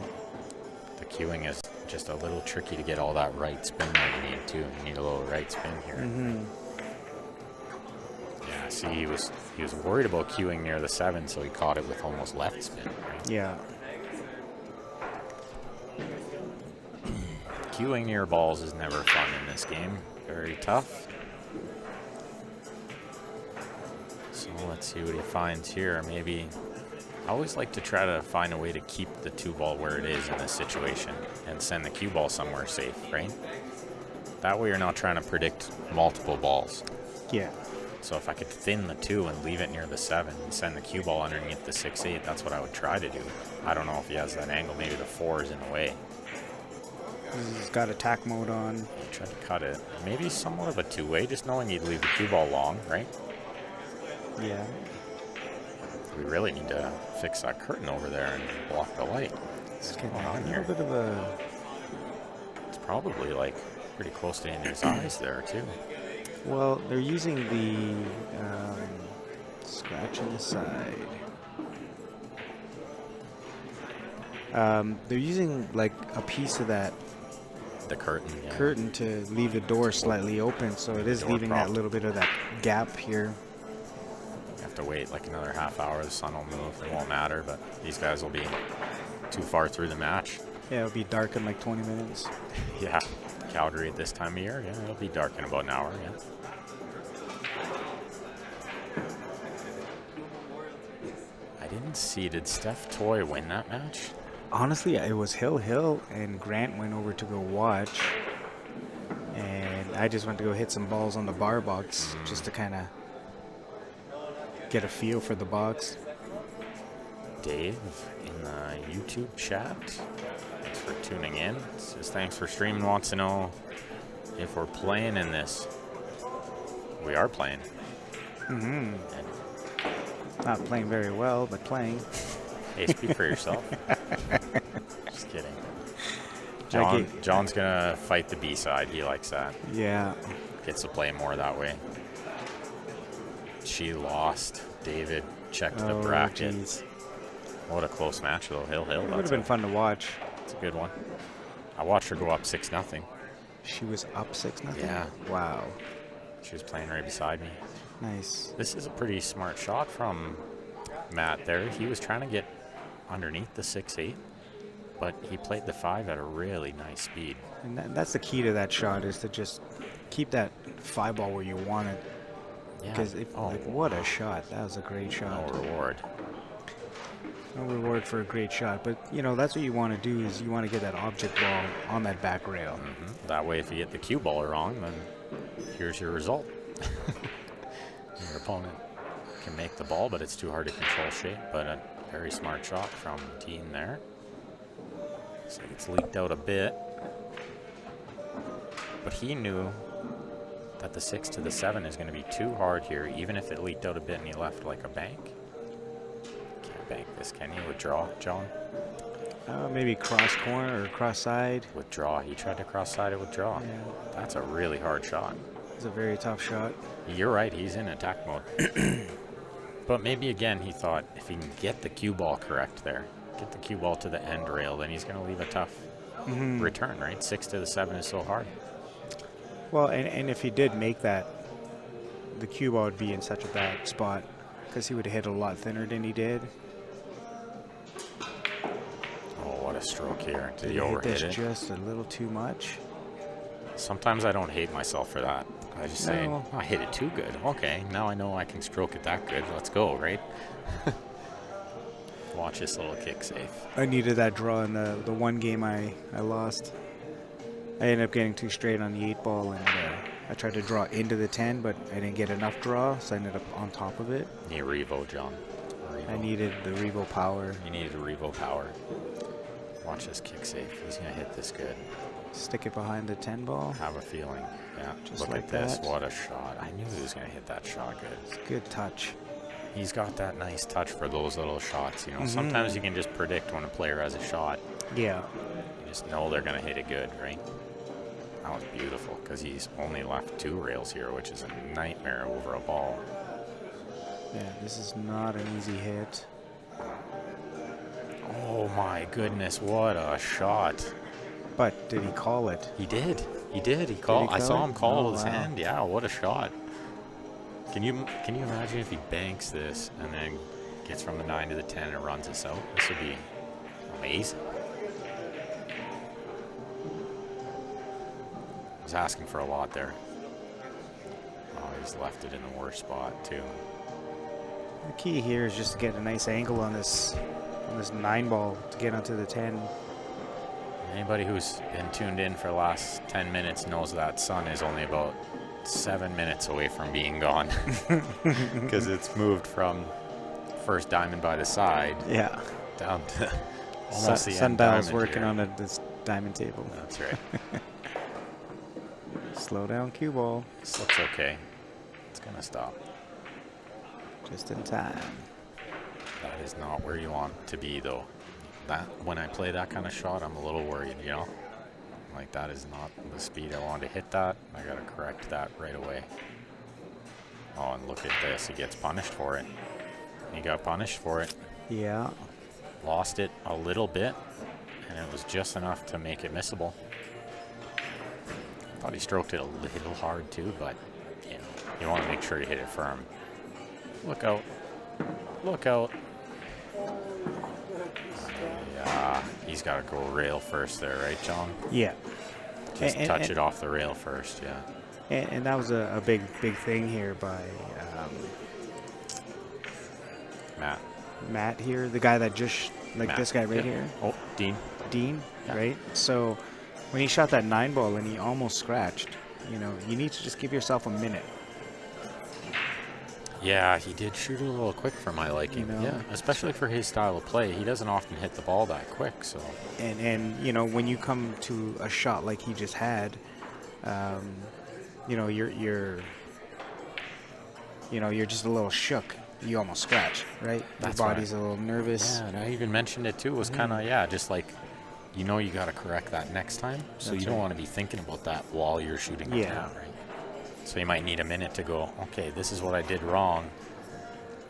The queuing is just a little tricky to get all that right spin that you need too. You need a little right spin here. Yeah, see, he was worried about queuing near the 7, so he caught it with almost left spin, right? Yeah. Queuing near balls is never fun in this game. Very tough. So let's see what he finds here. Maybe I always like to try to find a way to keep the 2 ball where it is in this situation and send the cue ball somewhere safe, right? That way you're not trying to predict multiple balls. Yeah. So if I could thin the 2 and leave it near the 7 and send the cue ball underneath the 6-8, that's what I would try to do. I don't know if he has that angle. Maybe the 4 is in the way. He's got attack mode on. Try to cut it. Maybe somewhat of a 2-way, just knowing you'd leave the cue ball long, right? Yeah. We really need to fix that curtain over there and block the light. It's What's going a on little here? bit of a. It's probably like pretty close to in his eyes there too. Well, they're using the scratch on the side. They're using like a piece of that The curtain. Yeah. curtain to leave the door slightly open, so it is Door leaving prop. that little bit of that gap here. You have to wait like another half hour. The sun will move. It won't matter, but these guys will be too far through the match. Yeah, it'll be dark in like 20 minutes. Yeah. Calgary at this time of year. Yeah, it'll be dark in about an hour. Yeah. didn't see. Did Steph Toy win that match? Honestly, it was Hill, and Grant went over to go watch. And I just went to go hit some balls on the bar box just to kind of get a feel for the box. Dave in the YouTube chat, thanks for tuning in. Says thanks for streaming. Wants to know if we're playing in this. We are playing. Mm-hmm. Not playing very well, but playing. Hey, speak for yourself. Just kidding. I John's gonna fight the B side. He likes that. Yeah. Gets to play more that way. She lost. David checked the bracket. Geez. What a close match, though. Hill. It would have been fun to watch. It's a good one. I watched her go up 6-0. She was up 6-0? Yeah. Wow. She was playing right beside me. Nice. This is a pretty smart shot from Matt there. He was trying to get underneath the 6-8, but he played the 5 at a really nice speed. And that's the key to that shot, is to just keep that 5 ball where you want it. Yeah. Because what a shot. That was a great shot. No reward. No reward for a great shot. But, you know, that's what you want to do, is you want to get that object ball on that back rail. That way, if you get the cue ball wrong, then here's your result. Your opponent can make the ball, but it's too hard to control shape. But a very smart shot from Dean there. So it's leaked out a bit. But he knew that the 6 to the 7 is going to be too hard here, even if it leaked out a bit and he left like a bank. Can't bank this, can you? Withdraw, John? Maybe cross corner or cross side. Withdraw. He tried to cross side it withdraw. Yeah. That's a really hard shot. It's a very tough shot. You're right, he's in attack mode. But maybe again, he thought if he can get the cue ball correct there, get the cue ball to the end rail, then he's going to leave a tough return, right? 6 to the 7 is so hard. Well, and if he did make that, the cue ball would be in such a bad spot, because he would have hit a lot thinner than he did. Oh, what a stroke here. Did he hit overhit this it? just a little too much. Sometimes I don't hate myself for that. I just say, No. I hit it too good. Okay, now I know I can stroke it that good. Let's go, right? Watch this little kick safe. I needed that draw in the one game I lost. I ended up getting too straight on the 8 ball, and I tried to draw into the 10, but I didn't get enough draw, so I ended up on top of it. Need Revo, John. Revo. I needed the Revo power. You needed a Revo power. Watch this kick safe. He's going to hit this good. Stick it behind the 10 ball. Have a feeling. Yeah, Just look like at this. that. What a shot. I knew he was going to hit that shot good. It's a good touch. He's got that nice touch for those little shots. You know, sometimes you can just predict when a player has a shot. Yeah. You just know they're going to hit it good, right? That was beautiful because he's only left 2 rails here, which is a nightmare over a ball. Yeah, this is not an easy hit. Oh my goodness, what a shot. But did he call it? He did. He did. He called. I call saw it? him call Oh, with his wow. hand. Yeah, what a shot. Can you imagine if he banks this and then gets from the 9 to the 10 and runs us out? This would be amazing. I was asking for a lot there. Oh, he's left it in the worst spot too. The key here is just to get a nice angle on this 9 ball to get onto the 10. Anybody who's been tuned in for the last 10 minutes knows that sun is only about 7 minutes away from being gone. Because it's moved from first diamond by the side Yeah. down to almost the end Sundial's diamond working here. on this diamond table. That's right. Slow down cue ball. This looks okay. It's going to stop. Just in time. That is not where you want to be, though. That when I play that kind of shot, I'm a little worried, you know? Like, that is not the speed I wanted to hit that. I got to correct that right away. Oh, and look at this. He gets punished for it. He got punished for it. Yeah. Lost it a little bit, and it was just enough to make it missable. Thought he stroked it a little hard, too, but, you know, you want to make sure you hit it firm. Look out. Look out. Yeah, he's got to go rail first there, right, John? Yeah. Just touch it off the rail first, yeah. And that was a big thing here by Matt. Matt here, the guy that just, like Matt, this guy right yeah. here, Oh, Dean. Dean, Yeah. right? So when he shot that 9 ball and he almost scratched, you know, you need to just give yourself a minute. Yeah, he did shoot a little quick for my liking. You know? Yeah, especially for his style of play. He doesn't often hit the ball that quick, so. And you know, when you come to a shot like he just had, you know, you're just a little shook. You almost scratch, right? That's Your body's right. a little nervous. Yeah, and I even mentioned it too. It was kind of, just like, you know, you got to correct that next time. So That's you don't right. want to be thinking about that while you're shooting the Yeah. down, right? So you might need a minute to go, okay, this is what I did wrong,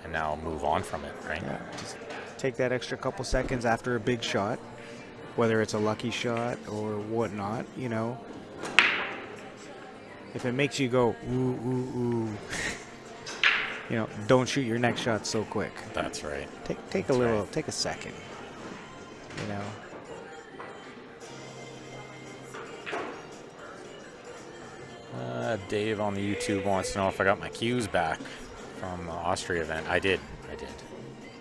and now move on from it, right? Yeah, just take that extra couple seconds after a big shot, whether it's a lucky shot or whatnot, you know. If it makes you go, ooh, ooh, ooh, you know, don't shoot your next shot so quick. That's right. Take a second, you know. Dave on the YouTube wants to know if I got my cues back from the Austria event. I did.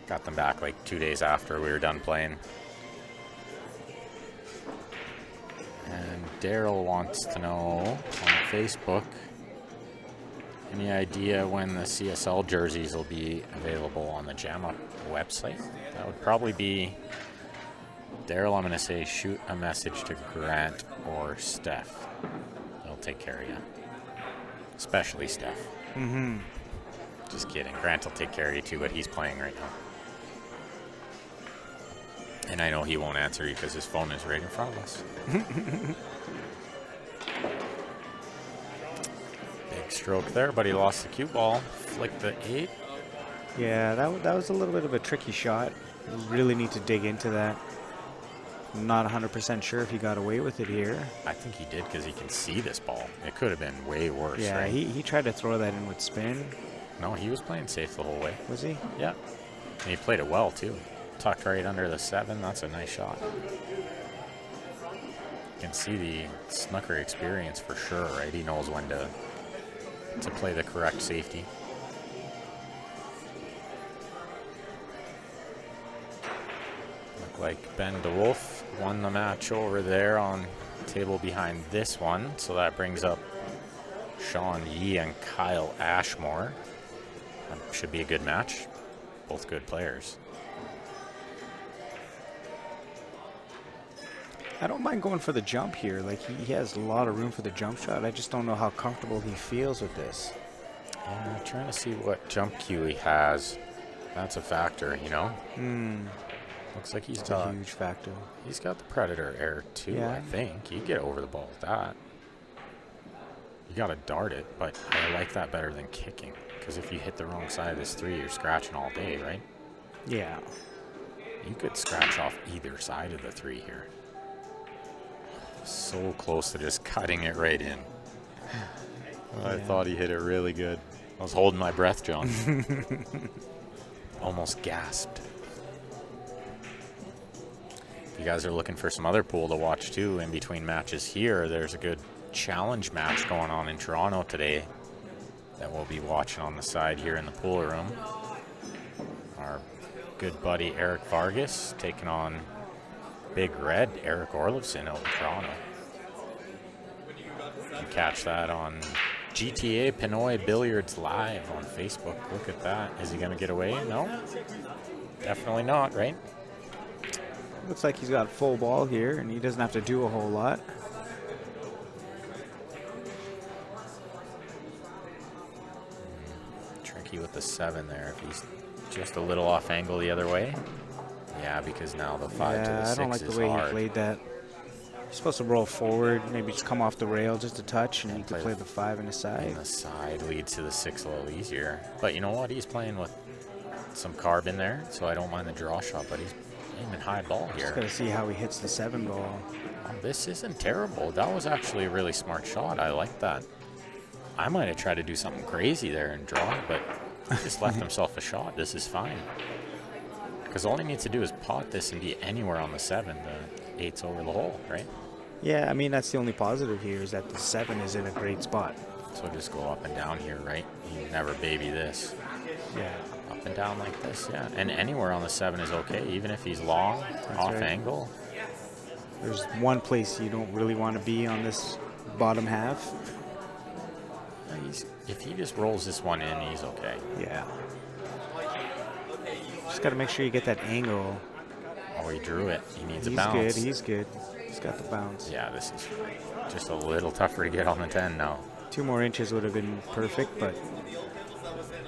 Got them back like 2 days after we were done playing. And Daryl wants to know on Facebook, any idea when the CSL jerseys will be available on the JAMA website? That would probably be, Daryl, I'm going to say shoot a message to Grant or Steph. They'll take care of you. Especially Steph. Mm-hmm. Just kidding. Grant will take care of you too, but he's playing right now. And I know he won't answer you because his phone is right in front of us. Big stroke there, but he lost the cue ball. Flicked the 8. Yeah, that was a little bit of a tricky shot. You really need to dig into that. I'm not 100% sure if he got away with it here. I think he did because he can see this ball. It could have been way worse, Yeah, right? he tried to throw that in with spin. No, he was playing safe the whole way. Was he? Yeah. And he played it well, too. Tucked right under the 7. That's a nice shot. You can see the snooker experience for sure, right? He knows when to play the correct safety. Look like Ben DeWolf won the match over there on table behind this one. So that brings up Sean Yee and Kyle Ashmore. That should be a good match. Both good players. I don't mind going for the jump here. Like, he has a lot of room for the jump shot. I just don't know how comfortable he feels with this. Yeah, trying to see what jump cue he has. That's a factor, you know? Looks like he's It's a got, huge factor. he's got the Predator air too, Yeah. I think. You get over the ball with that. You got to dart it, but I like that better than kicking. Because if you hit the wrong side of this 3, you're scratching all day, right? Yeah. You could scratch off either side of the 3 here. So close to just cutting it right in. I thought he hit it really good. I was holding my breath, John. Almost gasped. If you guys are looking for some other pool to watch too in between matches here, there's a good challenge match going on in Toronto today that we'll be watching on the side here in the pool room. Our good buddy Eric Vargas taking on Big Red Eric Orlovson out in Toronto. You can catch that on GTA Pinoy Billiards Live on Facebook. Look at that. Is he going to get away? No? Definitely not, right? Looks like he's got full ball here, and he doesn't have to do a whole lot. Tricky with the 7 there. If he's just a little off angle the other way. Yeah, because now the 5 to the 6 I don't like is the way hard. he played that. You're supposed to roll forward, maybe just come off the rail just a touch, and you can play the 5 in the side. And the side leads to the 6 a little easier. But you know what? He's playing with some carb in there, so I don't mind the draw shot, but he's aiming high ball here. Just got to see how he hits the 7 ball. Oh, this isn't terrible. That was actually a really smart shot. I like that. I might have tried to do something crazy there and draw, but he just left himself a shot. This is fine. Because all he needs to do is pot this and be anywhere on the 7. The 8's over the hole, right? Yeah, I mean, that's the only positive here is that the 7 is in a great spot. So just go up and down here, right? You never baby this. Yeah. Up up and down like this. Yeah, and anywhere on the 7 is okay, even if he's long, off right. angle. There's one place you don't really want to be on this bottom half. If he just rolls this one in, he's okay. Yeah. Just got to make sure you get that angle. Oh, he drew it. He needs a He's bounce. good. He's good. He's got the bounce. Yeah, this is just a little tougher to get on the 10 now. 2 more inches would have been perfect, but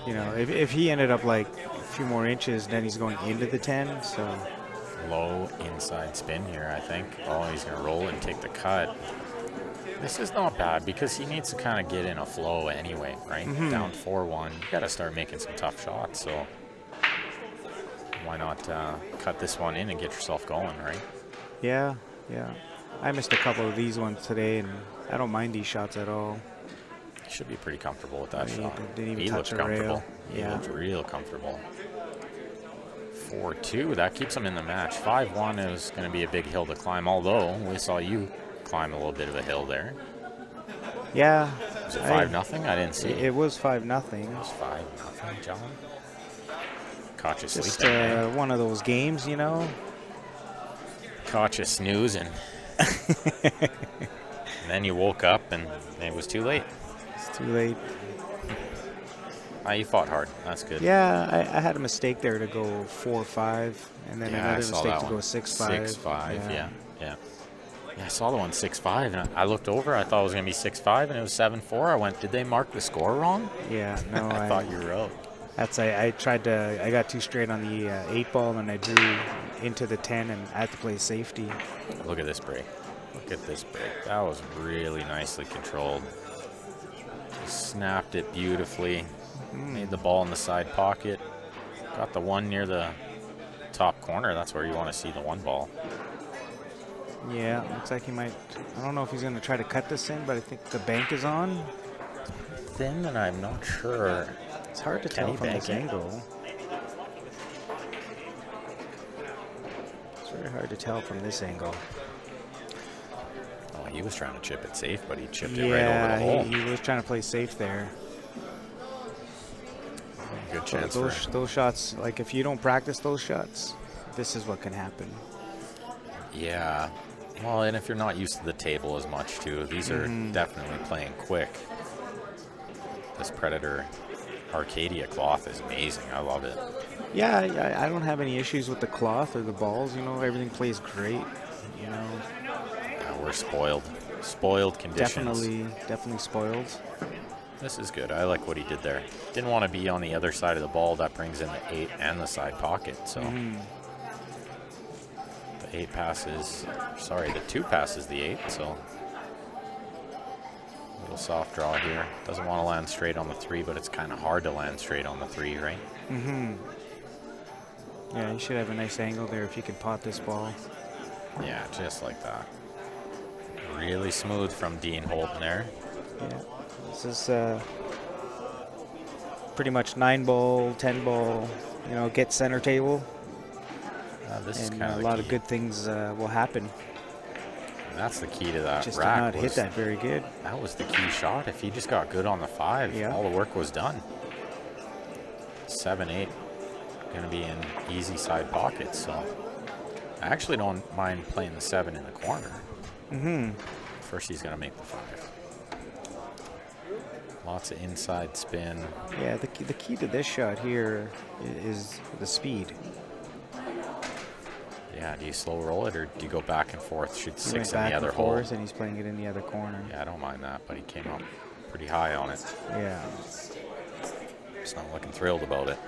you know, if he ended up like a few more inches, then he's going into the 10. So Low inside spin here, I think. Oh, he's going to roll it and take the cut. This is not bad because he needs to kind of get in a flow anyway, right? Down 4-1. You got to start making some tough shots. So why not cut this one in and get yourself going, right? yeah. I missed a couple of these ones today, and I don't mind these shots at all. He should be pretty comfortable with that He shot. didn't even He touch looked a rail. comfortable. He Yeah. looked real comfortable. 4-2, that keeps him in the match. 5-1 is going to be a big hill to climb, although we saw you climb a little bit of a hill there. Yeah. Was it 5-0? I didn't see. It was 5-0. It was 5-0, John. Caught you Just sleeping. Man. one of those games, you know. Caught you snoozing. And then you woke up and it was too late. It's too late. You fought hard. That's good. Yeah, I had a mistake there to go 4-5, and then Yeah, I another saw mistake that to one. go 6-5. 6-5, yeah. I saw the one 6-5, and I looked over. I thought it was going to be 6-5, and it was 7-4. I went, did they mark the score wrong? Yeah, no, I thought you were out. I got too straight on the 8 ball, and I drew into the 10, and I had to play safety. Look at this break. Look at this break. That was really nicely controlled. Just snapped it beautifully. Made the ball in the side pocket. Got the one near the top corner. That's where you want to see the 1 ball. Yeah, looks like he might. I don't know if he's going to try to cut this in, but I think the bank is on. Thin, and I'm not sure. It's hard to Can tell he from bank this it? angle. It's very hard to tell from this angle. Oh, he was trying to chip it safe, but he chipped it right over the hole. he was trying to play safe there. Good chance for Those shots, like if you don't practice those shots, this is what can happen. Yeah. Well, and if you're not used to the table as much, too, these are definitely playing quick. This Predator Arcadia cloth is amazing. I love it. Yeah, I don't have any issues with the cloth or the balls. You know, everything plays great. You know, Yeah, we're spoiled. Spoiled conditions. definitely spoiled. This is good. I like what he did there. Didn't want to be on the other side of the ball. That brings in the 8 and the side pocket. So the 8 passes, sorry, the 2 passes the 8. So a little soft draw here. Doesn't want to land straight on the 3, but it's kind of hard to land straight on the 3, right? Yeah, you should have a nice angle there if you could pot this ball. Yeah, just like that. Really smooth from Dean Holton there. Yeah, this is pretty much 9 ball, 10 ball. You know, get center table, This is and kind a of lot of good things will happen. And that's the key to that Just did rack. not hit that very good. That was the key shot. If he just got good on the 5, Yeah. all the work was done. 7-8, going to be in easy side pockets. So I actually don't mind playing the 7 in the corner. First, he's going to make the 5. Lots of inside spin. Yeah, the key to this shot here is the speed. Yeah, do you slow roll it or do you go back and forth, shoot He 6 went in back the other and hole? forth, and he's playing it in the other corner. Yeah, I don't mind that, but he came up pretty high on it. Yeah. Just not looking thrilled about it.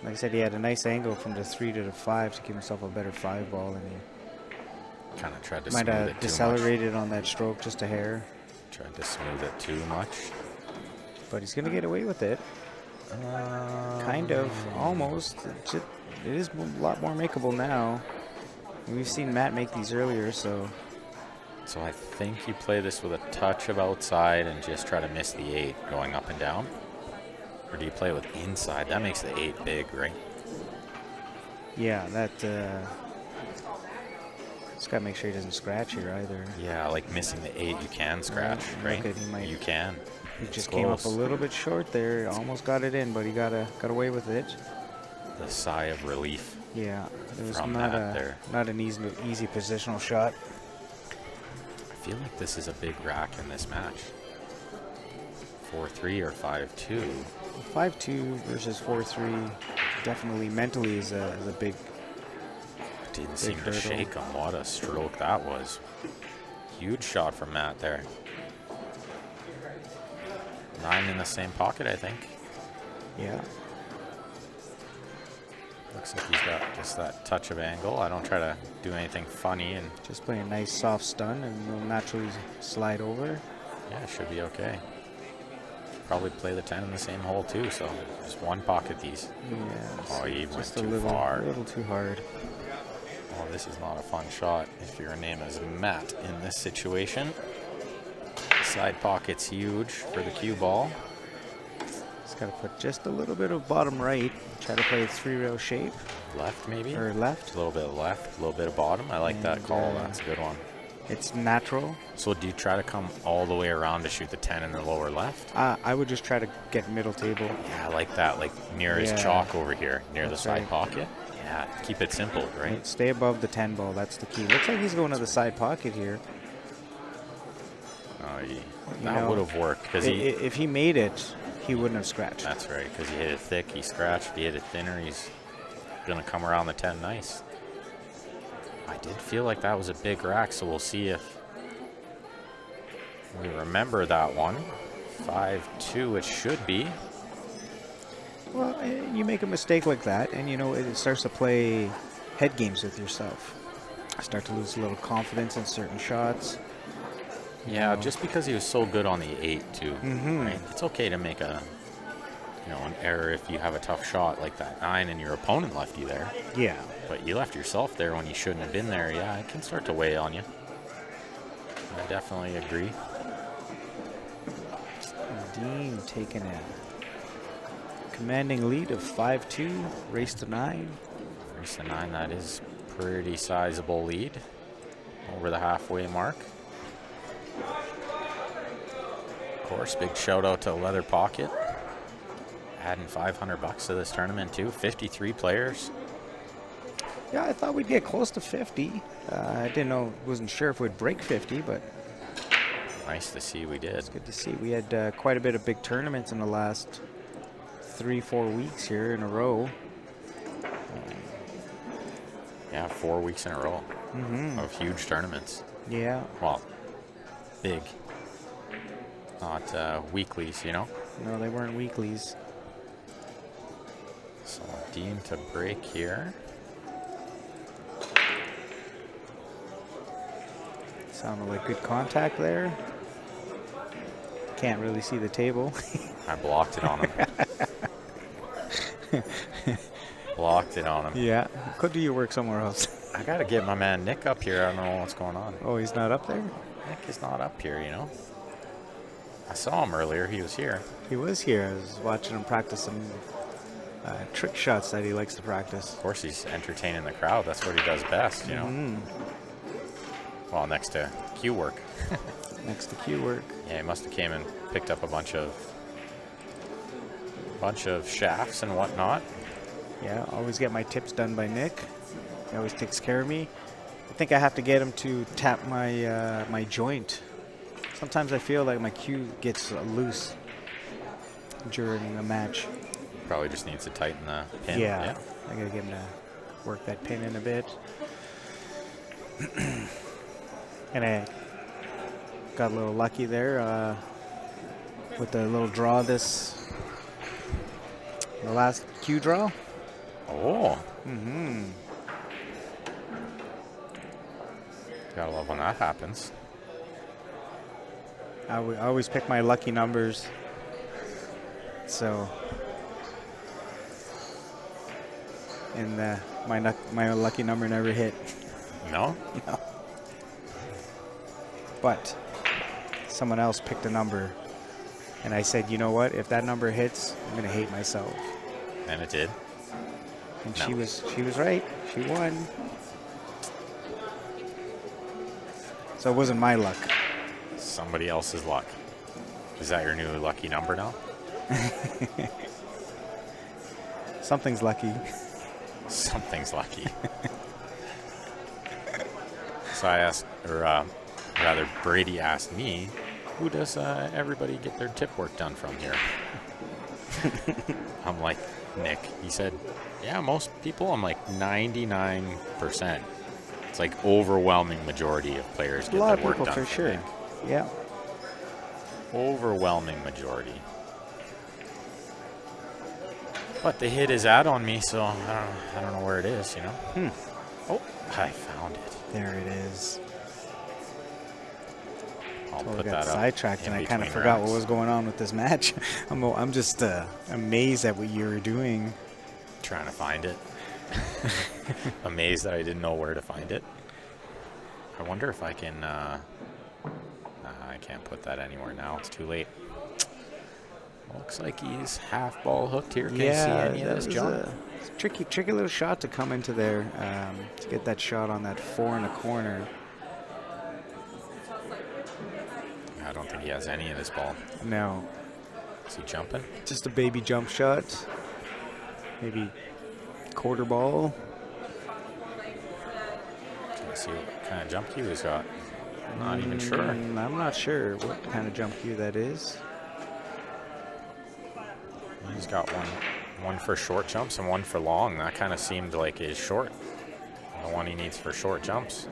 Like I said, he had a nice angle from the 3 to the 5 to give himself a better 5 ball, and he Kind of tried to might smooth it have too much. decelerated on that stroke just a hair. Tried to smooth it too much. But he's going to get away with it. Kind of, almost. It is a lot more makeable now. And we've seen Matt make these earlier, so So I think you play this with a touch of outside and just try to miss the 8 going up and down. Or do you play with inside? That makes the 8 big, right? yeah, that Just gotta make sure he doesn't scratch here either. Yeah, like missing the 8, you can scratch, right? Look at, he might. You can. He It's just came up a close. little bit short there. Almost got it in, but he got away with it. The sigh of relief. Yeah, it was From not that there. not an easy positional shot. I feel like this is a big rack in this match. 4-3 or 5-2. 5-2 versus 4-3 definitely mentally is a big. Didn't seem to hurdle. shake him. What a stroke that was. Huge shot from Matt there. 9 in the same pocket, I think. Yeah. Looks like he's got just that touch of angle. I don't try to do anything funny, and Just play a nice soft stun and it'll naturally slide over. yeah, it should be okay. Probably play the 10 in the same hole too, so just one pocket these. Yeah. Oh, he went just too a little, far. little too hard. Oh, this is not a fun shot if your name is Matt in this situation. Side pocket's huge for the cue ball. Just gotta put just a little bit of bottom right. Try to play a 3-rail shape Left maybe? or left. A little bit left, a little bit of bottom. I like that And, call. That's a good one. It's natural. So do you try to come all the way around to shoot the 10 in the lower left? I would just try to get middle table. Yeah, I like that. Like near his Yeah. chalk over here, near the That's side right. pocket. Yeah, keep it simple, right? Stay above the 10 ball. That's the key. Looks like he's going to the side pocket here. Oh, You that know, would have worked because If he made it, he wouldn't have scratched. That's right, because he hit it thick, he scratched. If he hit it thinner, he's gonna come around the 10 nice. I did feel like that was a big rack, so we'll see if we remember that one. 5-2 it should be. Well, you make a mistake like that, and you know it starts to play head games with yourself. Start to lose a little confidence in certain shots. Yeah, just because he was so good on the 8 too. Mhm. Right? It's okay to make an error if you have a tough shot like that 9 and your opponent left you there. Yeah. But you left yourself there when you shouldn't have been there. Yeah, it can start to weigh on you. I definitely agree. Dean taking a commanding lead of 5-2, race to 9. Race to 9, that is pretty sizable lead over the halfway mark. Of course, big shout out to Leather Pocket. Adding $500 to this tournament too. 53 players. Yeah, I thought we'd get close to 50. I wasn't sure if we'd break 50, but Nice to see we did. good to see. We had quite a bit of big tournaments in the last 3-4 weeks here in a row. Yeah, 4 weeks in a row of huge tournaments. Yeah. Well, big. Not weeklies, you know. No, they weren't weeklies. So Dean to break here. Sounded like good contact there. Can't really see the table. I blocked it on him. Blocked it on him. Yeah. Could do your work somewhere else. I gotta get my man Nick up here. I don't know what's going on. Oh, he's not up there? Nick is not up here, you know. I saw him earlier. He was here. He was here. I was watching him practice some trick shots that he likes to practice. Of course, he's entertaining the crowd. That's what he does best, you know. Well, next to cue work. Next to cue work. Yeah, he must have came and picked up a bunch of shafts and whatnot. Yeah, always get my tips done by Nick. He always takes care of me. I think I have to get him to tap my my joint. Sometimes I feel like my cue gets loose during a match. Probably just needs to tighten the pin. Yeah. I gotta get him to work that pin in a bit. And I got a little lucky there with the little draw the last cue draw. Oh. Gotta love when that happens. I always pick my lucky numbers. So, and my lucky number never hit. No? No. But someone else picked a number, and I said, you know what? If that number hits, I'm gonna hate myself. And it did. And No. she was right. She won. So it wasn't my luck. Somebody else's luck. Is that your new lucky number now? Something's lucky. Something's lucky. So I asked, or rather, Brady asked me, who does everybody get their tip work done from here? I'm like, Nick. He said, yeah, most people. I'm like, 99%. It's like overwhelming majority of players A get lot their of work people done for from sure. Nick. Yeah. Overwhelming majority. But the hit is out on me, so I don't know where it is, you know? Oh, I found it. There it is. I'll Totally put got that up. sidetracked, in and I kind of between forgot rounds. what was going on with this match. I'm just amazed at what you were doing. Trying to find it. Amazed that I didn't know where to find it. I wonder if I can. I can't put that anywhere now. It's too late. Looks like he's half ball hooked here. Can you see any of that this, was John? a tricky little shot to come into there to get that shot on that 4 in the corner. I don't think he has any of this ball. No, Is he jumping? just a baby jump shot. Maybe quarter ball. Can you see what kind of jump cue he's got? Not even sure. I'm not sure what kind of jump cue that is. He's got one for short jumps and one for long. That kind of seemed like his short. The one he needs for short jumps.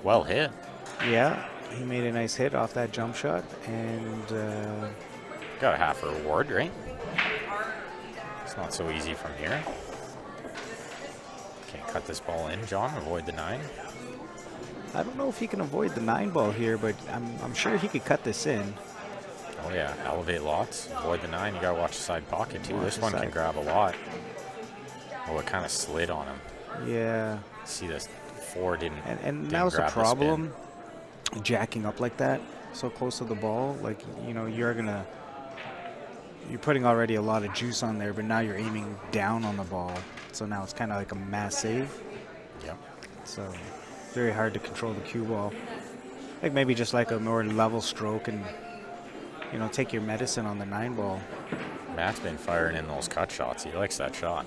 Well hit. Yeah, he made a nice hit off that jump shot, and Got a half a reward, right? It's not so easy from here. Can't cut this ball in, John. Avoid the 9. I don't know if he can avoid the 9 ball here, but I'm sure he could cut this in. Oh yeah, elevate lots. Avoid the 9. You gotta watch the side pocket too. Watch This the one can side. grab a lot. Oh, it kind of slid on him. Yeah, See, this 4 didn't. and didn't that was the grab spin. problem, jacking up like that, so close to the ball. Like, you know, you're putting already a lot of juice on there, but now you're aiming down on the ball. So now it's kind of like a mass save. Yep. So very hard to control the cue ball. Like maybe just like a more level stroke and, you know, take your medicine on the 9 ball. Matt's been firing in those cut shots. He likes that shot.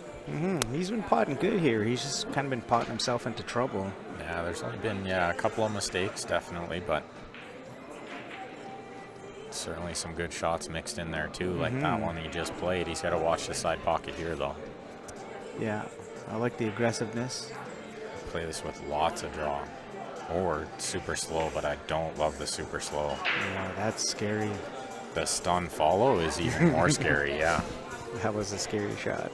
He's been potting good here. He's just kind of been potting himself into trouble. Yeah, there's only been a couple of mistakes, definitely, but certainly some good shots mixed in there too, like that one he just played. He's got to watch the side pocket here, though. Yeah, I like the aggressiveness. Play this with lots of draw, or super slow, but I don't love the super slow. Yeah, that's scary. The stun follow is even more scary. Yeah, That was a scary shot.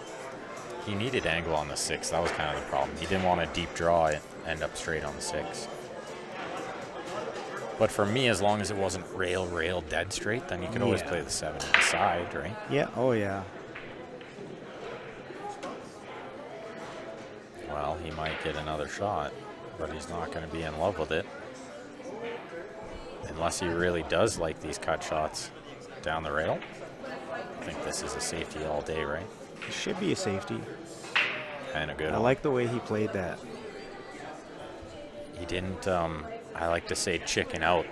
he needed angle on the 6. That was kind of the problem. He didn't want a deep draw and end up straight on the 6. But for me, as long as it wasn't rail dead straight, then you could always Yeah. play the 7 to the side, right? Yeah, oh yeah. Well, he might get another shot, but he's not going to be in love with it. Unless he really does like these cut shots down the rail. I think this is a safety all day, right? It should be a safety. And a good I one. like the way he played that. He didn't, I like to say chicken out.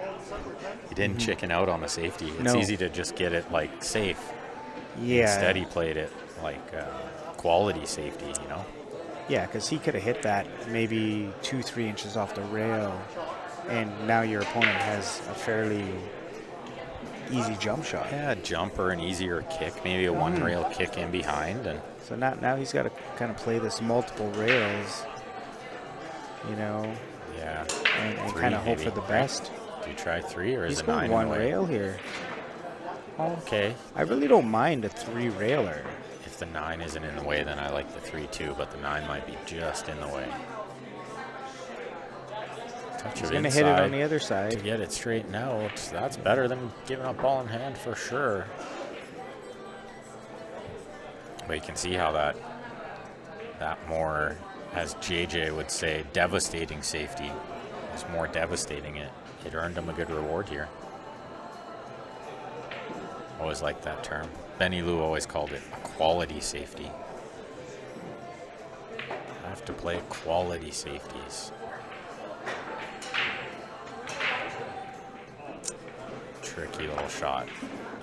He didn't chicken out on the safety. It's No. easy to just get it like safe. Yeah. Instead, he played it like quality safety, you know? Yeah, because he could have hit that maybe 2-3 inches off the rail, and now your opponent has a fairly easy jump shot. Yeah, a jump or an easier kick, maybe a one rail kick in behind. And So now he's got to kind of play this multiple rails, you know, yeah, and Three, kind of hope maybe, for the right? best. do you try 3 or He's is it going 9 one in the way? rail here. Okay. I really don't mind a 3-railer. If the 9 isn't in the way, then I like the 3 too, but the 9 might be just in the way. Touch He's of going to hit it on inside the other to side. get it straightened out. That's better than giving up ball in hand for sure. But you can see how that more, as JJ would say, devastating safety is more devastating. It earned him a good reward here. Always liked that term. Benny Lou always called it a quality safety. I have to play quality safeties. tricky little shot.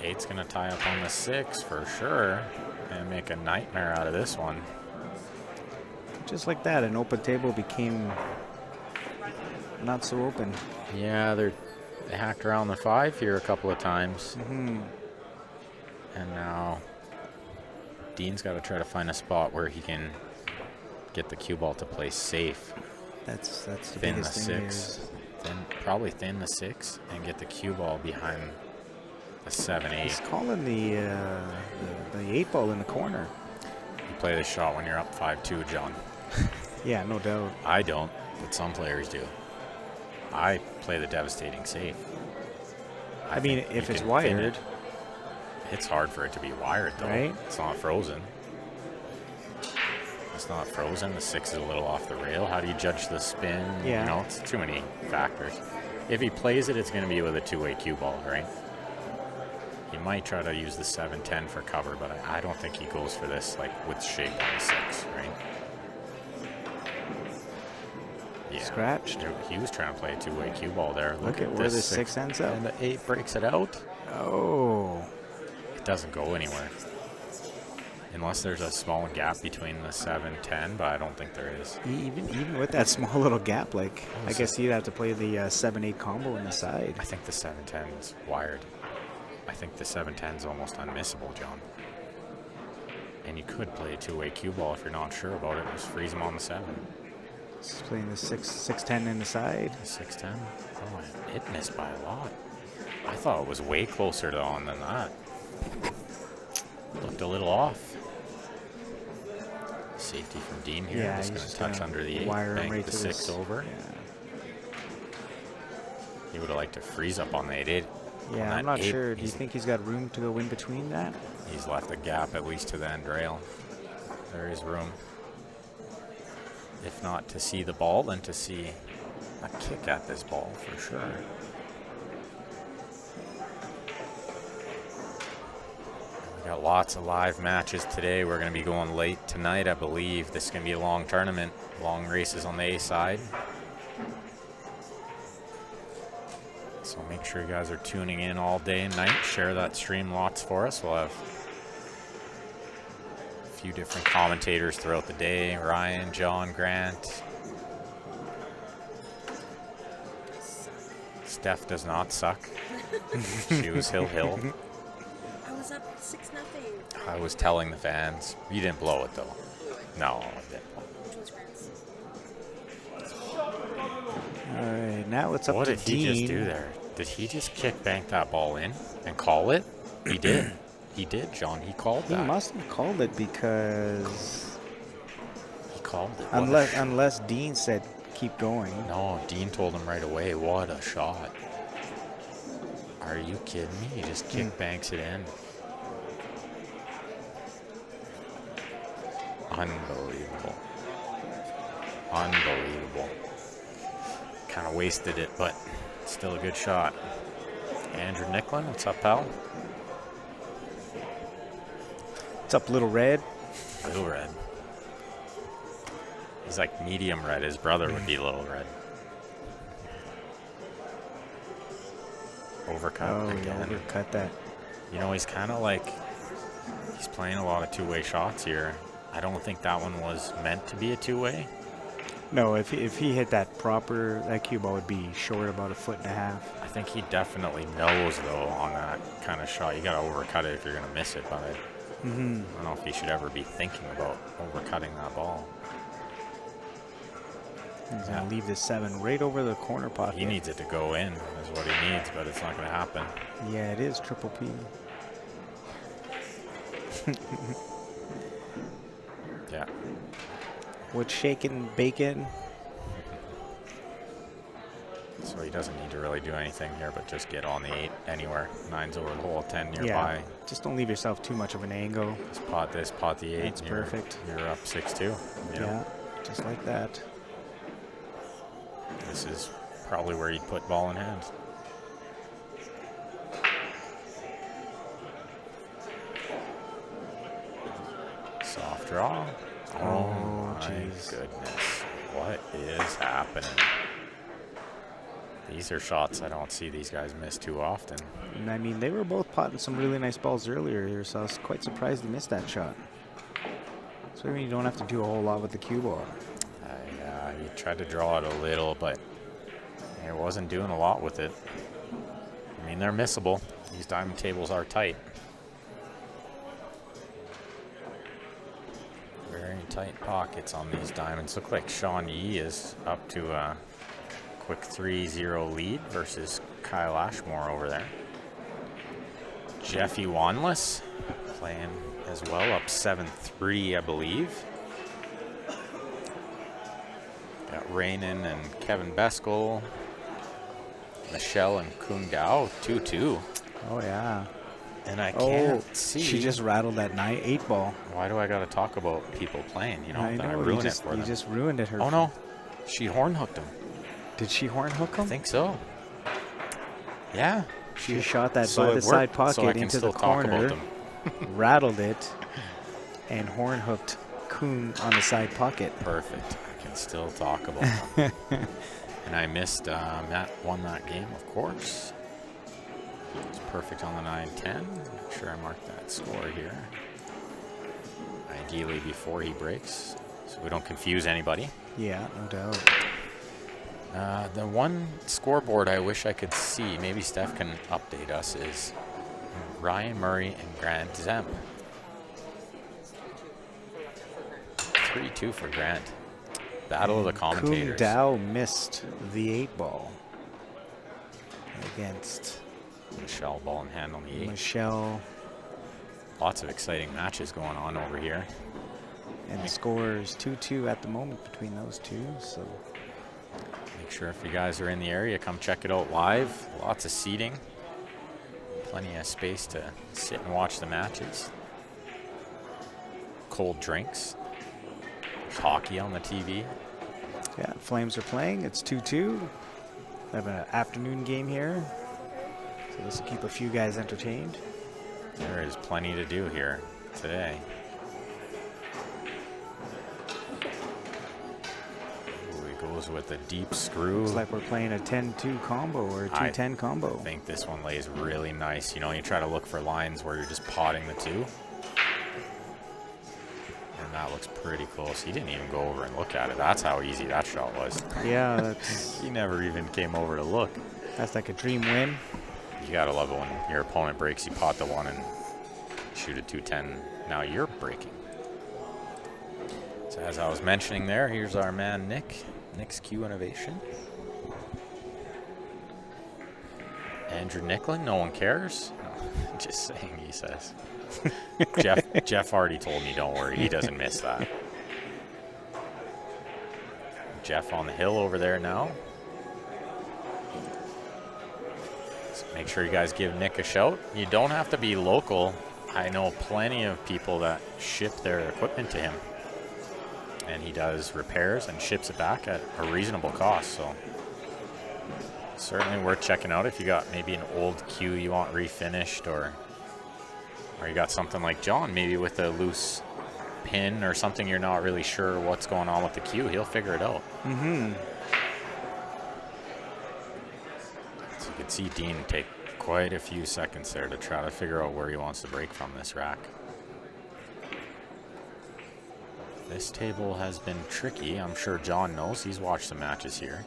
8's going to tie up on the 6 for sure and make a nightmare out of this one. Just like that, an open table became not so open. Yeah, they hacked around the 5 here a couple of times. Mm-hmm. And now Dean's got to try to find a spot where he can get the cue ball to play safe. That's the Thin the biggest thing here 6. is Probably thin the 6 and get the cue ball behind the 7-8. he's calling the 8 ball in the corner. You play this shot when you're up 5-2, John. Yeah, no doubt. I don't, but some players do. I play the devastating safe. I mean, think if you it's can thin wired, it. It's hard for it to be wired, though. Right? It's not frozen. It's not frozen. The 6 is a little off the rail. How do you judge the spin? Yeah. You know, it's too many factors. If he plays it, it's going to be with a two-way cue ball, right? He might try to use the 7-10 for cover, but I don't think he goes for this, like, with shape on the 6, right? Yeah. Scratched. He was trying to play a two-way cue ball there. Look at where this the 6 ends up. And the 8 breaks it out. Oh. It doesn't go anywhere. Unless there's a small gap between the 7-10, but I don't think there is. Even with that small little gap, like, I guess you'd have to play the 7-8 combo in the side. I think the 7-10 is wired. I think the 7-10 is almost unmissable, John. And you could play a two-way cue ball if you're not sure about it. Just freeze him on the 7. He's playing the 6-10 in the side. The 6-10? Oh, it missed by a lot. I thought it was way closer to on than that. Looked a little off. Safety from Dean here. Yeah, just he's going to just touch gonna under the 8, wire him bank right the to 6 this. over. Yeah. He would have liked to freeze up on the 8-8. Yeah, I'm not sure. Do you think he's got room to go in between that? He's left a gap at least to the end rail. There is room. If not to see the ball, then to see a kick at this ball for sure. We got lots of live matches today. We're going to be going late tonight, I believe. This is going to be a long tournament. Long races on the A side. So make sure you guys are tuning in all day and night. Share that stream lots for us. We'll have a few different commentators throughout the day. Ryan, John, Grant. Steph does not suck. She was hill. I was up 6-0. I was telling the fans. You didn't blow it, though. No, I didn't blow Which was Grant's. All right, now it's up What to did Dean. he just do there? Did he just kick bank that ball in and call it? He did. He did, John. He called He that. must have called it because He called it. What a unless Dean said keep going. No, Dean told him right away. What a shot. Are you kidding me? He just kick banks it in. Unbelievable. Unbelievable. Kind of wasted it, but still a good shot. Andrew Nicklin, what's up, pal? What's up, Little Red? Little Red. He's like medium red. His brother would be Little Red. Overcut Oh, yeah, again. overcut that. You know, he's kind of like, he's playing a lot of two-way shots here. I don't think that one was meant to be a two-way. No, if he hit that proper, that cue ball would be short about 1.5 feet. I think he definitely knows, though, on that kind of shot. You got to overcut it if you're going to miss it, but I don't know if he should ever be thinking about overcutting that ball. He's going to leave this 7 right over the corner pocket. He needs it to go in, is what he needs, but it's not going to happen. Yeah, it is triple P. Yeah. What's shaking bacon? So he doesn't need to really do anything here, but just get on the 8 anywhere. 9's over the hole, 10 nearby. Yeah, just don't leave yourself too much of an angle. Just pot this, pot the 8. That's and you're- perfect. You're up 6-2. You know? Yeah, just like that. This is probably where you'd put ball in hand. Soft draw. Oh, my jeez. goodness. What is happening? These are shots I don't see these guys miss too often. And I mean, they were both potting some really nice balls earlier here, so I was quite surprised they missed that shot. So I mean, you don't have to do a whole lot with the cue ball. He tried to draw it a little, but it wasn't doing a lot with it. I mean, they're missable. These diamond tables are tight. Very tight pockets on these diamonds. Look like Sean Yee is up to a quick 3-0 lead versus Kyle Ashmore over there. Jeffy Wanless playing as well, up 7-3, I believe. Got Rainin and Kevin Beskel. Michelle and Kung Dao, 2-2. Oh, yeah. And I can't see. She just rattled that 8 ball. Why do I got to talk about people playing? You know, I then I know, ruin you it for them. just ruined it. Oh, no. She horn hooked him. Did she horn hook him? I think so. Yeah. She shot that So by it the side worked, pocket so I can into still the talk about corner, them. rattled it, and horn hooked Kuhn on the side pocket. Perfect. I can still talk about them. And I missed, Matt won that game, of course. It's perfect on the 9-10. Make sure I mark that score here. Ideally before he breaks, so we don't confuse anybody. Yeah, no doubt. The one scoreboard I wish I could see, maybe Steph can update us, is Ryan Murray and Grant Zemp. 3-2 for Grant. Battle of the commentators. Kung Dao missed the 8 ball against Michelle ball in hand on the 8. Michelle. Lots of exciting matches going on over here. And the score is 2-2 at the moment between those two. So Make sure if you guys are in the area, come check it out live. Lots of seating. Plenty of space to sit and watch the matches. Cold drinks. There's hockey on the TV. yeah, Flames are playing. It's 2-2. We have an afternoon game here. So this will keep a few guys entertained. There is plenty to do here today. Ooh, he goes with a deep screw. Looks like we're playing a 10-2 combo or a 2-10 combo. I think this one lays really nice. You know, you try to look for lines where you're just potting the two. And that looks pretty close. He didn't even go over and look at it. That's how easy that shot was. Yeah, that's He never even came over to look. that's like a dream win. You gotta love it when your opponent breaks, you pot the one and shoot a 210. Now you're breaking. So as I was mentioning there, here's our man Nick. Nick's Q Innovation. Andrew Nicklin, no one cares. No, just saying, he says. Jeff already told me, don't worry, he doesn't miss that. Jeff on the hill over there now. So make sure you guys give Nick a shout. You don't have to be local. I know plenty of people that ship their equipment to him. And he does repairs and ships it back at a reasonable cost. So certainly worth checking out if you got maybe an old cue you want refinished, or you got something like John, maybe with a loose pin or something you're not really sure what's going on with the cue. He'll figure it out. Mm-hmm. So you can see Dean take quite a few seconds there to try to figure out where he wants to break from this rack. This table has been tricky. I'm sure John knows. He's watched some matches here.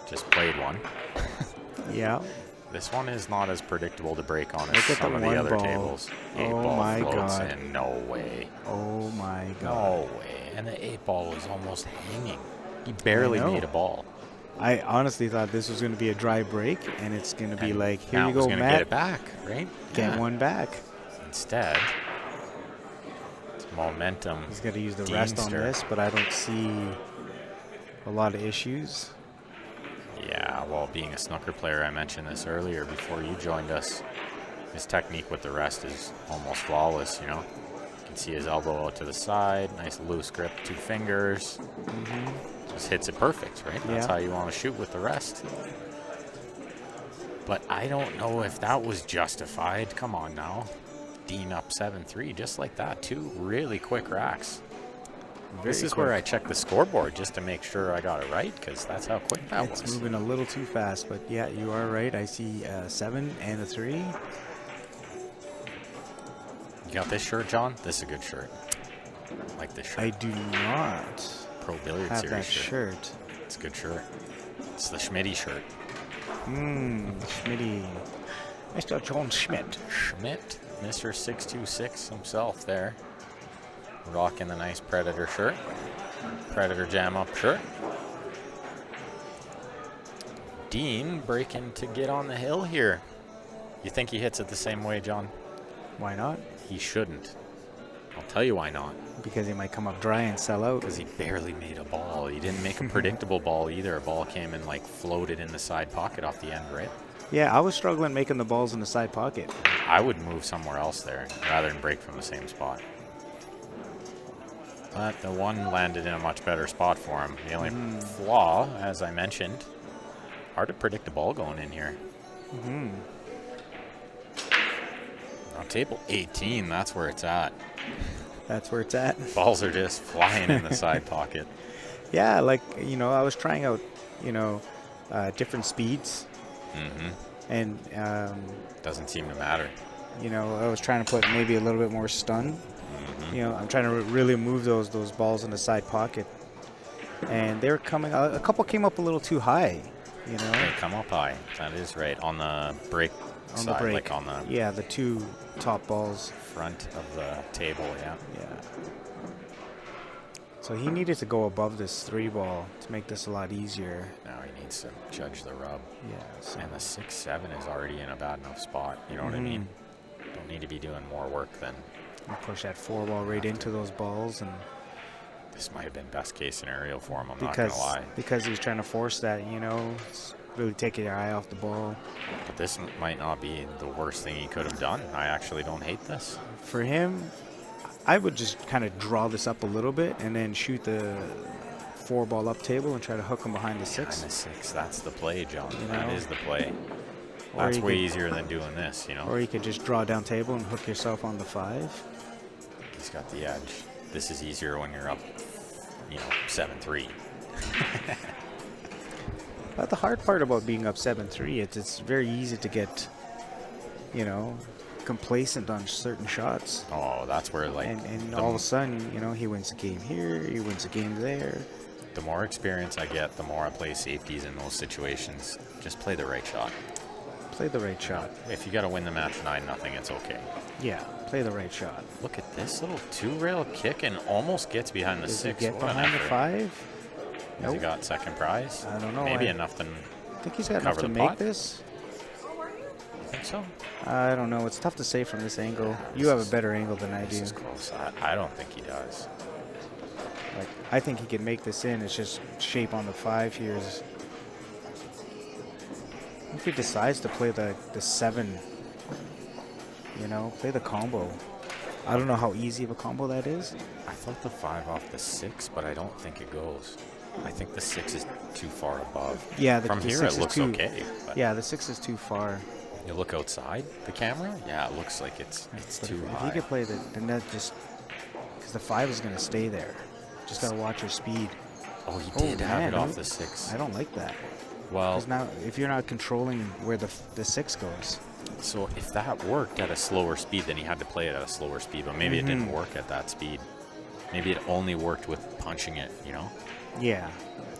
Just played one. Yeah. This one is not as predictable to break on as Look at some the of the one other ball. tables. Oh 8-ball my floats God. in. No way. Oh my God. No way. And the 8-ball was almost hanging. He barely I know. made a ball. I honestly thought this was going to be a dry break, and it's going to be And like, here Matt you was go, gonna Matt. get it back, right? Get Yeah. one back. Instead, it's momentum. He's got to use the rest on Deanster. this, but I don't see a lot of issues. Yeah, well, being a snooker player, I mentioned this earlier before you joined us. His technique with the rest is almost flawless, you know. You can see his elbow out to the side, nice loose grip, 2 fingers. Just hits it perfect, right? That's Yeah. how you want to shoot with the rest. But I don't know if that was justified. Come on now. Dean up 7-3, just like that, 2 really quick racks. This Very is where I quick. check the scoreboard just to make sure I got it right, because that's how quick that It's was. moving a little too fast, but yeah, you are right. I see 7 and a 3. You got this shirt, John? This is a good shirt. I like this shirt. I do not Pro Billiard have Series that shirt. shirt. It's a good shirt. It's the Schmitty shirt. Schmitty. Mr. John Schmidt. Schmidt, Mr. 626 himself there. Rocking the nice Predator shirt. Predator Jam Up shirt. Dean breaking to get on the hill here. You think he hits it the same way, John? Why not? He shouldn't. I'll tell you why not. Because he might come up dry and sell out. Because he barely made a ball. He didn't make a predictable ball either. A ball came and like floated in the side pocket off the end, right? Yeah, I was struggling making the balls in the side pocket. I would move somewhere else there rather than break from the same spot. But the one landed in a much better spot for him. The only flaw, as I mentioned, hard to predict a ball going in here. On table 18, that's where it's at. That's where it's at. Balls are just flying in the side pocket. Yeah, like, I was trying out, different speeds. And, Doesn't seem to matter. I was trying to put maybe a little bit more stun. I'm trying to really move those balls in the side pocket. And they were coming, a couple came up a little too high, They come up high. That is right. On the break on side, the break. like on the Yeah, the 2 top balls. front of the table, yeah. Yeah. So he needed to go above this 3 ball to make this a lot easier. Now he needs to judge the rub. Yeah. So And the 6-7 is already in a bad enough spot. You know what I mean? Don't need to be doing more work than you push that 4 ball right into those balls, and this might have been best case scenario for him. I'm not gonna lie. because he's trying to force that, it's really taking your eye off the ball. But this might not be the worst thing he could have done. I actually don't hate this. For him, I would just kind of draw this up a little bit and then shoot the 4 ball up table and try to hook him behind the 6. Behind the 6, that's the play, John. You That know? is the play. Or That's you way could- easier than doing this, Or you could just draw down table and hook yourself on the 5. He's got the edge. This is easier when you're up, 7-3. But the hard part about being up 7-3, it's very easy to get, complacent on certain shots. Oh, that's where like And the, all of a sudden, he wins a game here, he wins a game there. the more experience I get, the more I play safeties in those situations. Just play the right shot. Play the right shot. If you got to win the match 9-0, it's okay. Yeah, play the right shot. Look at this little 2-rail kick and almost gets behind the Does 6. he get What an behind the effort. 5? Has he Nope. got second prize? I don't know. Maybe I enough than think he's got enough cover to the make pot? this. you think so? I don't know. It's tough to say from this angle. You have a better angle than I This do. is close. I don't think he does. Like, I think he can make this in. It's just shape on the 5 here is. If he decides to play the 7, play the combo. I don't know how easy of a combo that is. I thought the 5 off the 6, but I don't think it goes. I think the 6 is too far above. Yeah, From the here 6 it is looks too, okay. But Yeah, the 6 is too far. you look outside the camera, yeah, it looks like it's But too if high. you could play the net, just because the 5 is going to stay there. Just gotta watch your speed. Oh, he Oh, did have man, it off the 6. I don't like that. Well, Because now, if you're not controlling where the 6 goes, so if that worked at a slower speed, then he had to play it at a slower speed. But maybe it didn't work at that speed. Maybe it only worked with punching it, yeah.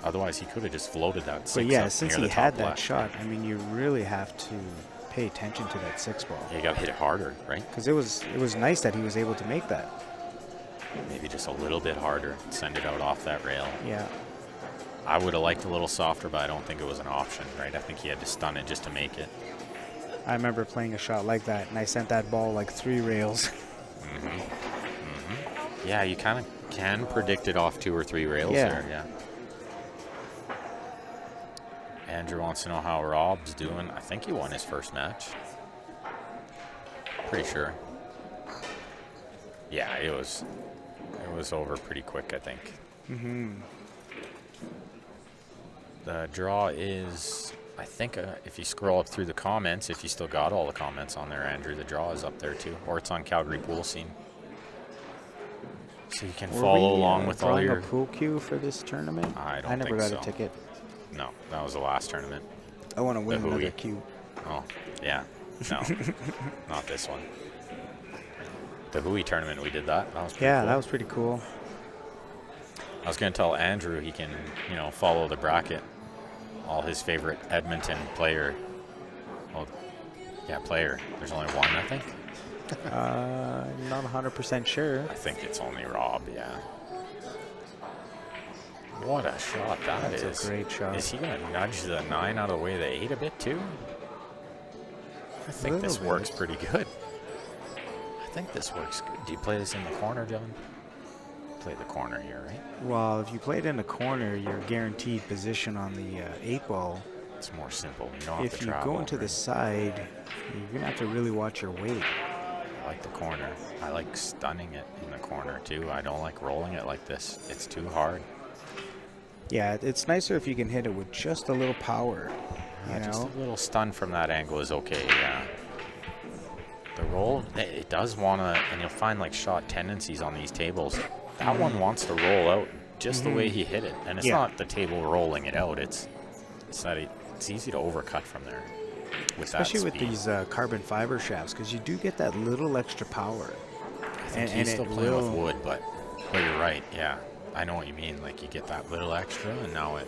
Otherwise, he could have just floated that 6 But yeah, up since near he the had top that left. shot, I mean, you really have to pay attention to that 6 ball. Yeah, you got to hit it harder, right? Because it was nice that he was able to make that. Maybe just a little bit harder. Send it out off that rail. Yeah. I would have liked a little softer, but I don't think it was an option, right? I think he had to stun it just to make it. I remember playing a shot like that, and I sent that ball like 3 rails. Yeah, you kind of can predict it off 2 or 3 rails Yeah. there, yeah. Andrew wants to know how Rob's doing. I think he won his first match. Pretty sure. Yeah, it was over pretty quick, I think. The draw is, I think, if you scroll up through the comments, if you still got all the comments on there, Andrew, the draw is up there too, or it's on Calgary Pool Scene. So you can Were follow we, along with all drawing your. a pool cue for this tournament? I don't I never think got a so. ticket. No, that was the last tournament. I want to win The another Hui. cue. Oh, yeah. No, not this one. The Hui tournament, we did that. That was pretty Yeah, cool. that was pretty cool. I was going to tell Andrew he can, follow the bracket. All his favorite Edmonton player. Oh, yeah, player. There's only one, I think. Not 100% sure. I think it's only Rob, yeah. What a shot that is. That's a great shot. Is he going to nudge the 9 out of the way, the 8 a bit too? I think this Little works bit. pretty good. I think this works good. Do you play this in the corner, John? Play the corner here, right? Well, if you play it in the corner, you're guaranteed position on the 8-ball. It's more simple. You don't have If to you travel. go into the side, you're going to have to really watch your weight. I like the corner. I like stunning it in the corner too. I don't like rolling it like this. It's too hard. Yeah, it's nicer if you can hit it with just a little power. You Just know? a little stun from that angle is okay, yeah. The roll, it does want to, and you'll find like shot tendencies on these tables. That one wants to roll out just the way he hit it. And it's Yeah. not the table rolling it out. It's that it's easy to overcut from there. Especially with speed. these carbon fiber shafts, because you do get that little extra power. I think and he's it still playing with will- wood, but you're right, yeah. I know what you mean. Like you get that little extra, and now it.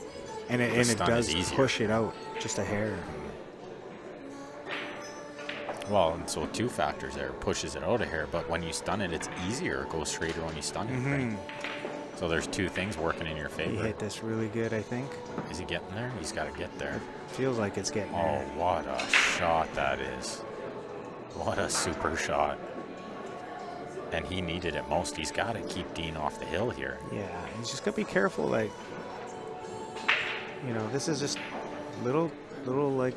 And The it stun does is easier. push it out just a hair. Well, and so 2 factors there. Pushes it out a hair, but when you stun it, it's easier. It goes straighter when you stun it, right? So there's 2 things working in your He favor. hit this really good, I think. Is he getting there? He's got to get there. Feels like it's getting Oh, there. what a shot that is. What a super shot. And he needed it most. He's got to keep Dean off the hill here. Yeah, he's just got to be careful. Like, this is just little like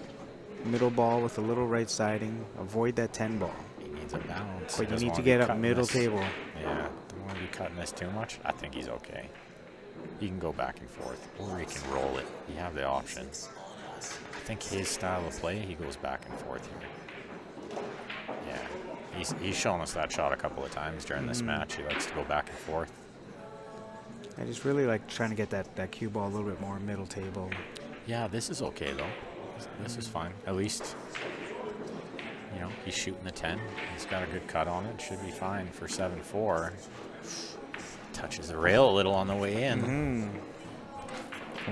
middle ball with a little right siding. Avoid that 10 ball. He needs a bounce. But He you doesn't need to wanna get be up cutting middle this. table. Yeah, don't want to be cutting this too much. I think he's okay. He can go back and forth, or he can roll it. You have the option. I think his style of play, he goes back and forth here. Yeah, he's shown us that shot a couple of times during this match. He likes to go back and forth. I just really like trying to get that cue ball a little bit more middle table. Yeah, this is okay though. This is fine. At least, he's shooting the 10. He's got a good cut on it. Should be fine for 7-4. Touches the rail a little on the way in.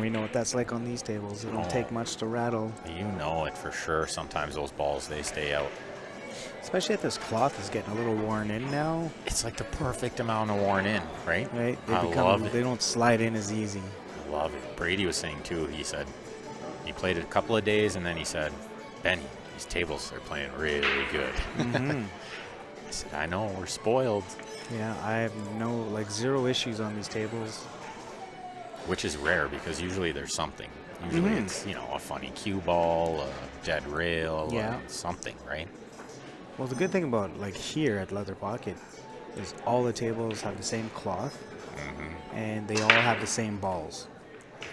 We know what that's like on these tables. It don't Oh. take much to rattle. You know it for sure. Sometimes those balls, they stay out. Especially if this cloth is getting a little worn in now, It's like the perfect amount of worn in, right? right? I love it. They don't slide in as easy. Love it. Brady was saying too, he said he played it a couple of days and then he said, Benny, these tables are playing really good. I said, I know, we're spoiled. Yeah, I have zero issues on these tables. Which is rare because usually there's something. Usually it's, a funny cue ball, a dead rail, Yeah. something, right? Well, the good thing about here at Leather Pocket is all the tables have the same cloth, and they all have the same balls.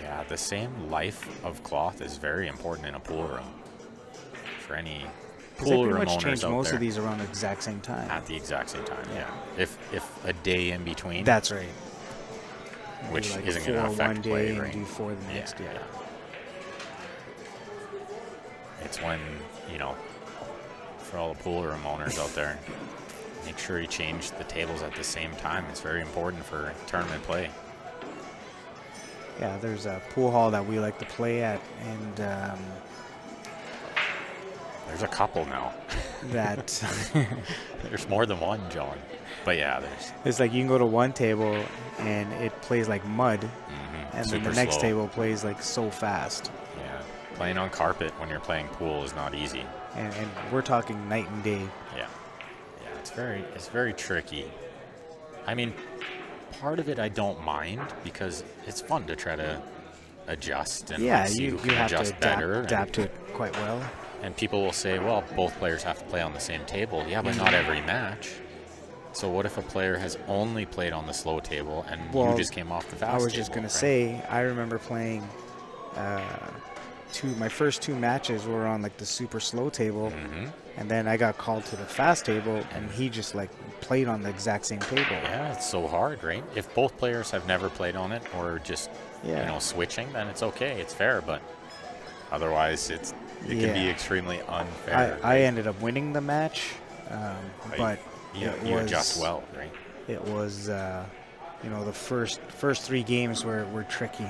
Yeah, the same life of cloth is very important in a pool room. For any 'Cause they pool pretty room much owners changed out most there. of these around the exact same time. At the exact same time, yeah. If a day in between, That's right. which Do isn't 4 going to affect one day play, and right? do 4 the next. Yeah. It's when, for all the pool room owners out there, make sure you change the tables at the same time. It's very important for tournament play. Yeah, there's a pool hall that we like to play at, and There's a couple now. that There's more than one, John. But yeah, there's it's like you can go to one table and it plays like mud, and then super the next slow. table plays like so fast. Yeah, playing on carpet when you're playing pool is not easy. And we're talking night and day. Yeah, it's very tricky. I mean, part of it I don't mind because it's fun to try to adjust and Yeah, see you who can have to adjust better. adapt to it quite well. And people will say, well, both players have to play on the same table. Yeah, but not every match. So what if a player has only played on the slow table and Well, you just came off the fast I was table, just going to right? say, I remember playing my first two matches were on like the super slow table, Mm-hmm. and then I got called to the fast table, and he just like played on the exact same table. Yeah, it's so hard, right? If both players have never played on it or just Yeah. switching, then it's okay. It's fair, but otherwise it can be Yeah. extremely unfair. I ended up winning the match, but you it was, adjust well, right? It was, the first three games were tricky.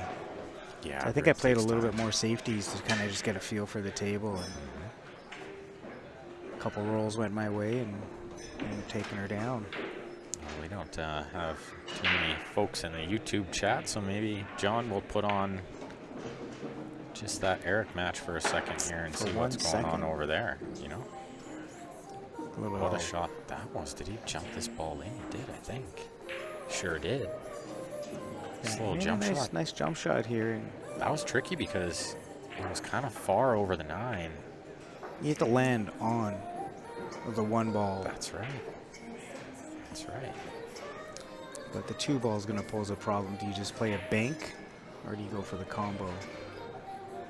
Yeah. I think I played a little bit more safeties to kind of just get a feel for the table, and a couple rolls went my way and taking her down. Well, we don't have too many folks in the YouTube chat, so maybe John will put on just that Eric match for a second here and For see 1 what's going on second. over there. A little What a shot that was. Did he jump this ball in? He did, I think. Sure did. Just a little jump shot. Nice jump shot here. And That was tricky because it was kind of far over the 9. you have to land on the one ball, That's right. That's right. but the two ball is going to pose a problem. Do you just play a bank, or do you go for the combo,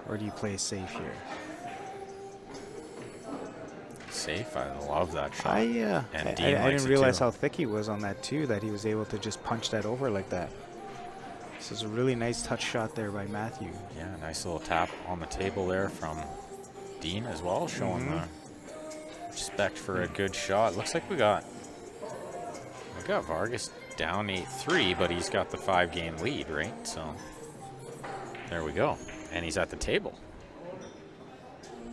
or do you play safe here? Safe. I love that shot. I And Dean I likes didn't it realize too. how thick he was on that too, that he was able to just punch that over like that. This is a really nice touch shot there by Matthew. Yeah, nice little tap on the table there from Dean as well, showing the respect for a good shot. Looks like we got Vargas down 8-3, but he's got the 5-game lead, right? So there we go. And he's at the table.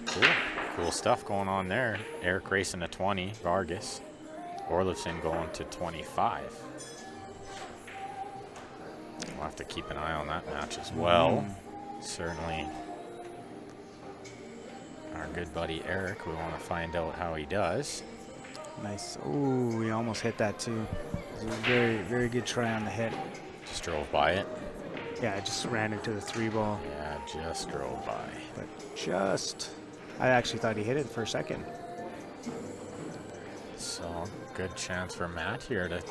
Cool. Cool stuff going on there. Eric racing to 20, Vargas. Orlifson going to 25. We'll have to keep an eye on that match as well. Certainly our good buddy Eric, we want to find out how he does. Nice. Ooh, we almost hit that too. It was a very, very good try on the hit. Just drove by it. Yeah, I just ran into the three ball, Yeah, just drove by. but I actually thought he hit it for a second. So good chance for Matt here to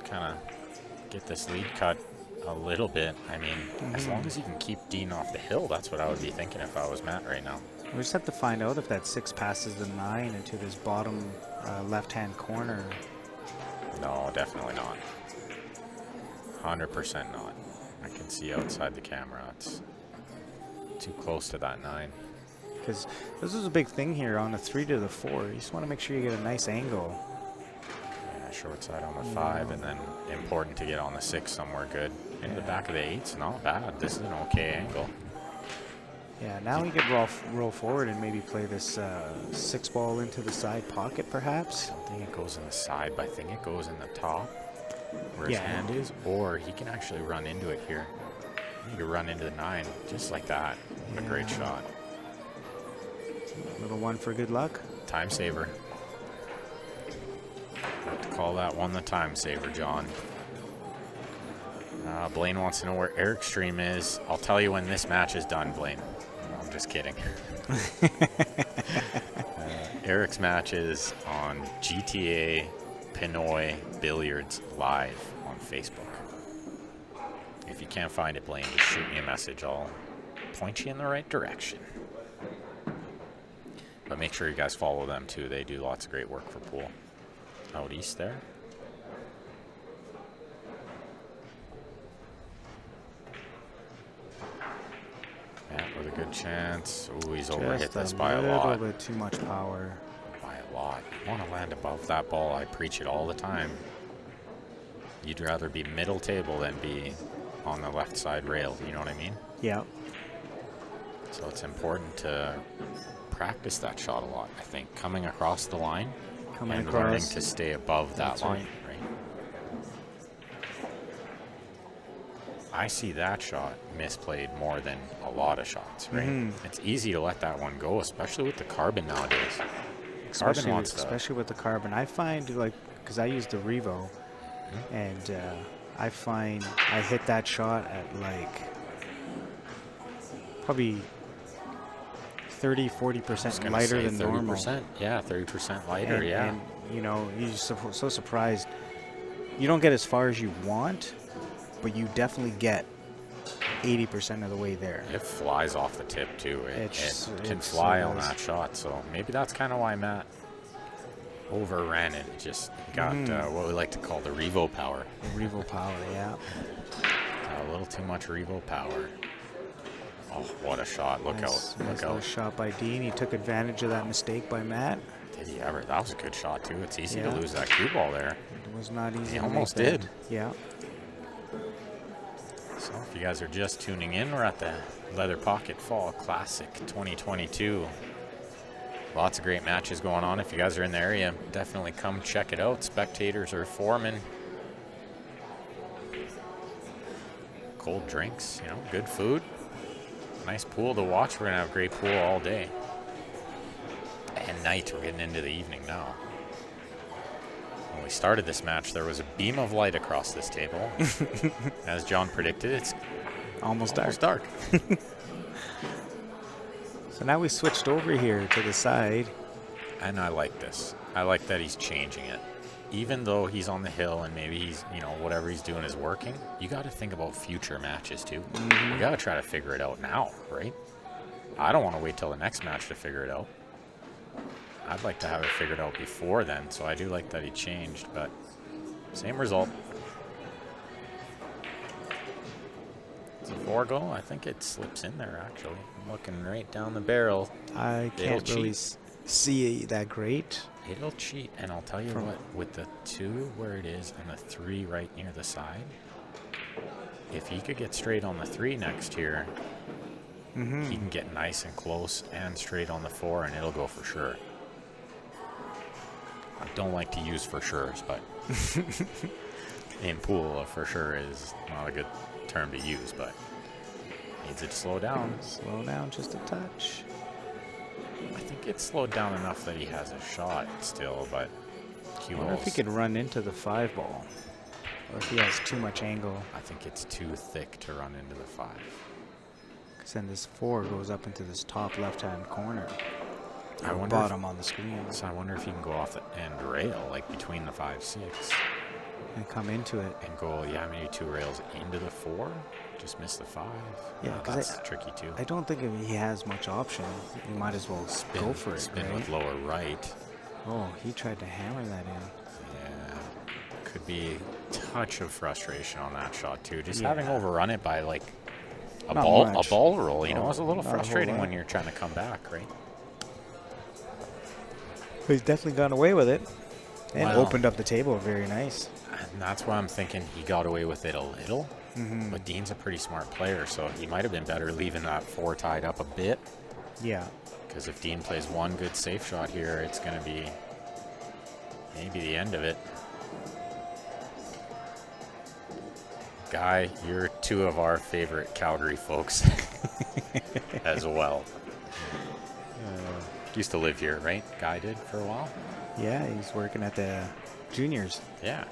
kind of get this lead cut a little bit. I mean, as long as he can keep Dean off the hill, that's what I would be thinking if I was Matt right now. We just have to find out if that 6 passes the 9 into this bottom left-hand corner. No, definitely not. 100% not. I can see outside the camera. It's too close to that 9. Because this is a big thing here on the 3 to the 4. You just want to make sure you get a nice angle. Yeah, short side on the 5, and then important to get on the 6 somewhere good. Into the back of the 8's not bad. This is an okay angle. Yeah, now we could roll forward and maybe play this 6 ball into the side pocket, perhaps. I don't think it goes in the side, but I think it goes in the top where his Yeah. hand is, or he can actually run into it here. He could run into the 9 just like that. What a great shot. Little one for good luck. Time saver. Have to call that one the time saver, John. Blaine wants to know where Eric's stream is. I'll tell you when this match is done, Blaine. No, I'm just kidding. Eric's match is on GTA Pinoy Billiards Live on Facebook. If you can't find it, Blaine, just shoot me a message. I'll point you in the right direction. But make sure you guys follow them too. They do lots of great work for pool. Out east there. Yeah, with a good chance. Ooh, he's overhit Just this by a little lot. bit too much power. By a lot. You want to land above that ball. I preach it all the time. You'd rather be middle table than be on the left side rail. You know what I mean? Yeah. So it's important to practice that shot a lot, I think. Coming across the line Coming and across. learning to stay above that That's line, right? I see that shot misplayed more than a lot of shots, right? It's easy to let that one go, especially with the carbon nowadays. Especially, wants to- especially with the carbon. I find, like, because I use the Revo, and I find I hit that shot at, like, probably 30-40% lighter than normal. 30%. Yeah, 30% lighter, yeah. And, you know, you're so surprised. You don't get as far as you want, but you definitely get 80% of the way there. It flies off the tip too. It can It's fly so on nice. that shot, so maybe that's kind of why Matt overran it. It just got what we like to call the Revo power. Revo power, yeah. A little too much Revo power. Oh, what a shot! Look Nice out! Look little out! shot by Dean. He took advantage of that mistake by Matt. Did he ever? That was a good shot too. It's easy Yeah. to lose that cue ball there. It was not easy. He to almost make that. did. Yeah. So if you guys are just tuning in, we're at the Leather Pocket Fall Classic 2022. Lots of great matches going on. If you guys are in the area, definitely come check it out. Spectators or foremen. Cold drinks, you know, good food. Nice pool to watch. We're gonna have a great pool all day. And night, we're getting into the evening now. When we started this match, there was a beam of light across this table. As John predicted, it's Almost dark. almost dark. So now we switched over here to the side. And I like this. I like that he's changing it. Even though he's on the hill and maybe he's, you know, whatever he's doing is working, you got to think about future matches too. You got to try to figure it out now, right? I don't want to wait till the next match to figure it out. I'd like to have it figured out before then, so I do like that he changed, but same result. Does the 4 go? I think it slips in there, actually. I'm looking right down the barrel. I It'll can't really cheat. see that great. It'll cheat, and I'll tell you what, with the 2 where it is and the 3 right near the side, if he could get straight on the 3 next here, he can get nice and close and straight on the 4, and it'll go for sure. I don't like to use for sure's, but in pool, a for sure is not a good term to use, but needs it to slow down. Slow down just a touch. I think it's slowed down enough that he has a shot still, but I wonder if he could run into the 5 ball. Or if he has too much angle. I think it's too thick to run into the 5. Because then this 4 goes up into this top left-hand corner. I Or wonder if- bottom on the screen. So I wonder if he can go off the end rail, like between the 5-6, And come into it. and go, yeah, maybe 2 rails into the 4, just miss the 5. Yeah, 'cause that's tricky too. I don't think if he has much option. He might as well go for it, Spin right? with lower right. Oh, he tried to hammer that in. Yeah, could be a touch of frustration on that shot too. Just Yeah. having overrun it by like a Not ball much. roll, you know, Oh, is a little not a whole frustrating lot. when you're trying to come back, right? But he's definitely got away with it. And Wow. opened up the table very nice. And that's why I'm thinking he got away with it a little. But Dean's a pretty smart player, so he might have been better leaving that 4 tied up a bit. Yeah. Because if Dean plays one good safe shot here, it's going to be maybe the end of it. Guy, you're 2 of our favorite Calgary folks as well. Used to live here, right? Guy did for a while? Yeah, he's working at the juniors. Yeah.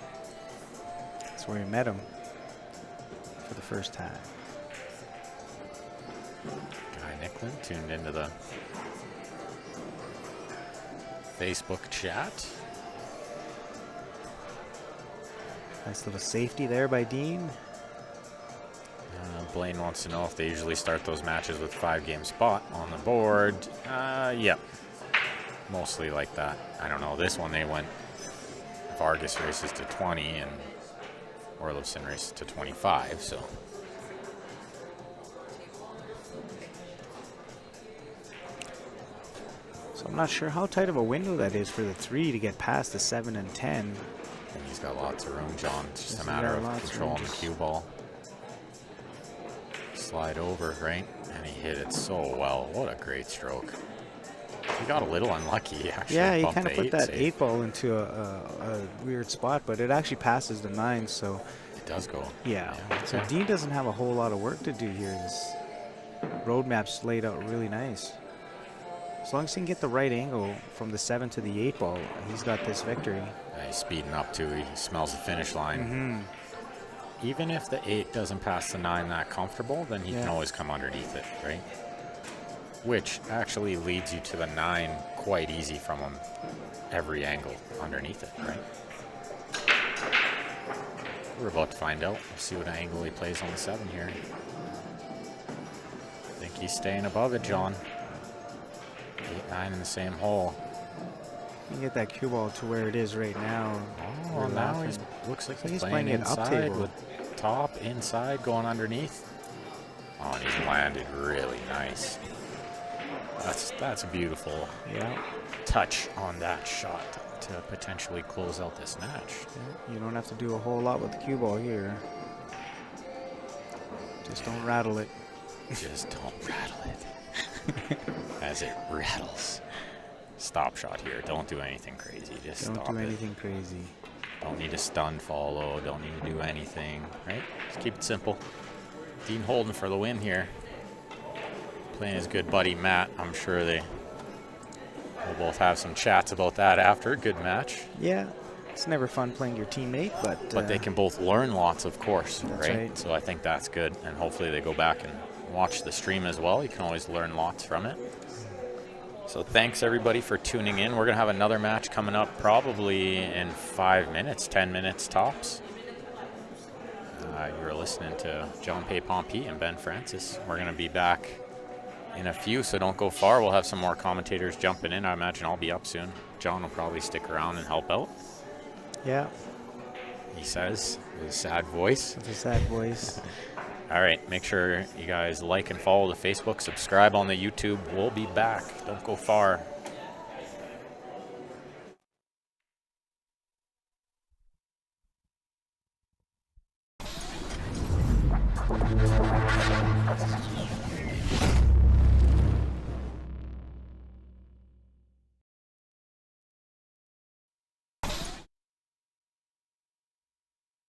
That's where he met him for the first time. Guy Nicklin tuned into the Facebook chat. Nice little safety there by Dean. Blaine wants to know if they usually start those matches with 5-game spot on the board. Yep. Mostly like that. I don't know. This one they went Vargas races to 20 and Orlovson races to 25, so. So I'm not sure how tight of a window that is for the 3 to get past the 7 and 10. And he's got lots of room, John. It's just a He's matter got of lots of controlling room, the just- cue ball. Slide over, right? And he hit it so well. What a great stroke. He got a little unlucky. He actually Yeah, he bumped kind of the put that safe. 8 ball into a weird spot, but it actually passes the 9, so It does go. yeah. Yeah, So okay. Dean doesn't have a whole lot of work to do here. This roadmap's laid out really nice. As long as he can get the right angle from the 7 to the 8 ball, he's got this victory. Yeah, he's speeding up too. He smells the finish line. Even if the 8 doesn't pass the 9 that comfortable, then he can Yeah. always come underneath it, right? Which actually leads you to the 9 quite easy from him every angle underneath it, right? We're about to find out. We'll see what angle he plays on the 7 here. he's staying above it, John. 8-9 in the same hole. You can get that cue ball to where it is right now. Oh, We're now laughing. he looks like So he's he's playing playing it up inside table. with top, inside, going underneath. Oh, and he's landed really nice. That's a beautiful Yeah. touch on that shot to potentially close out this match. You don't have to do a whole lot with the cue ball here. Just don't rattle it. Just don't rattle it. As it rattles. Stop shot here. Don't do anything crazy. Just Don't stop do it. anything crazy. Don't need a stun follow. Don't need to do anything. Right? Just keep it simple. Dean Holden for the win here. Playing his good buddy Matt. I'm sure they will both have some chats about that after. Good match. Yeah, it's never fun playing your teammate, But they can both learn lots, of course, That's right? right. So I think that's good. And hopefully they go back and watch the stream as well. You can always learn lots from it. So thanks, everybody, for tuning in. We're going to have another match coming up probably in 5 minutes, 10 minutes tops. You're listening to John Pay Pompey and Ben Francis. We're going to be back in a few, so don't go far. We'll have some more commentators jumping in. I imagine I'll be up soon. John will probably stick around and help out, Yeah, he says, with his sad voice. it's a sad voice. All right, make sure you guys like and follow the Facebook, subscribe on the YouTube. We'll be back. Don't go far.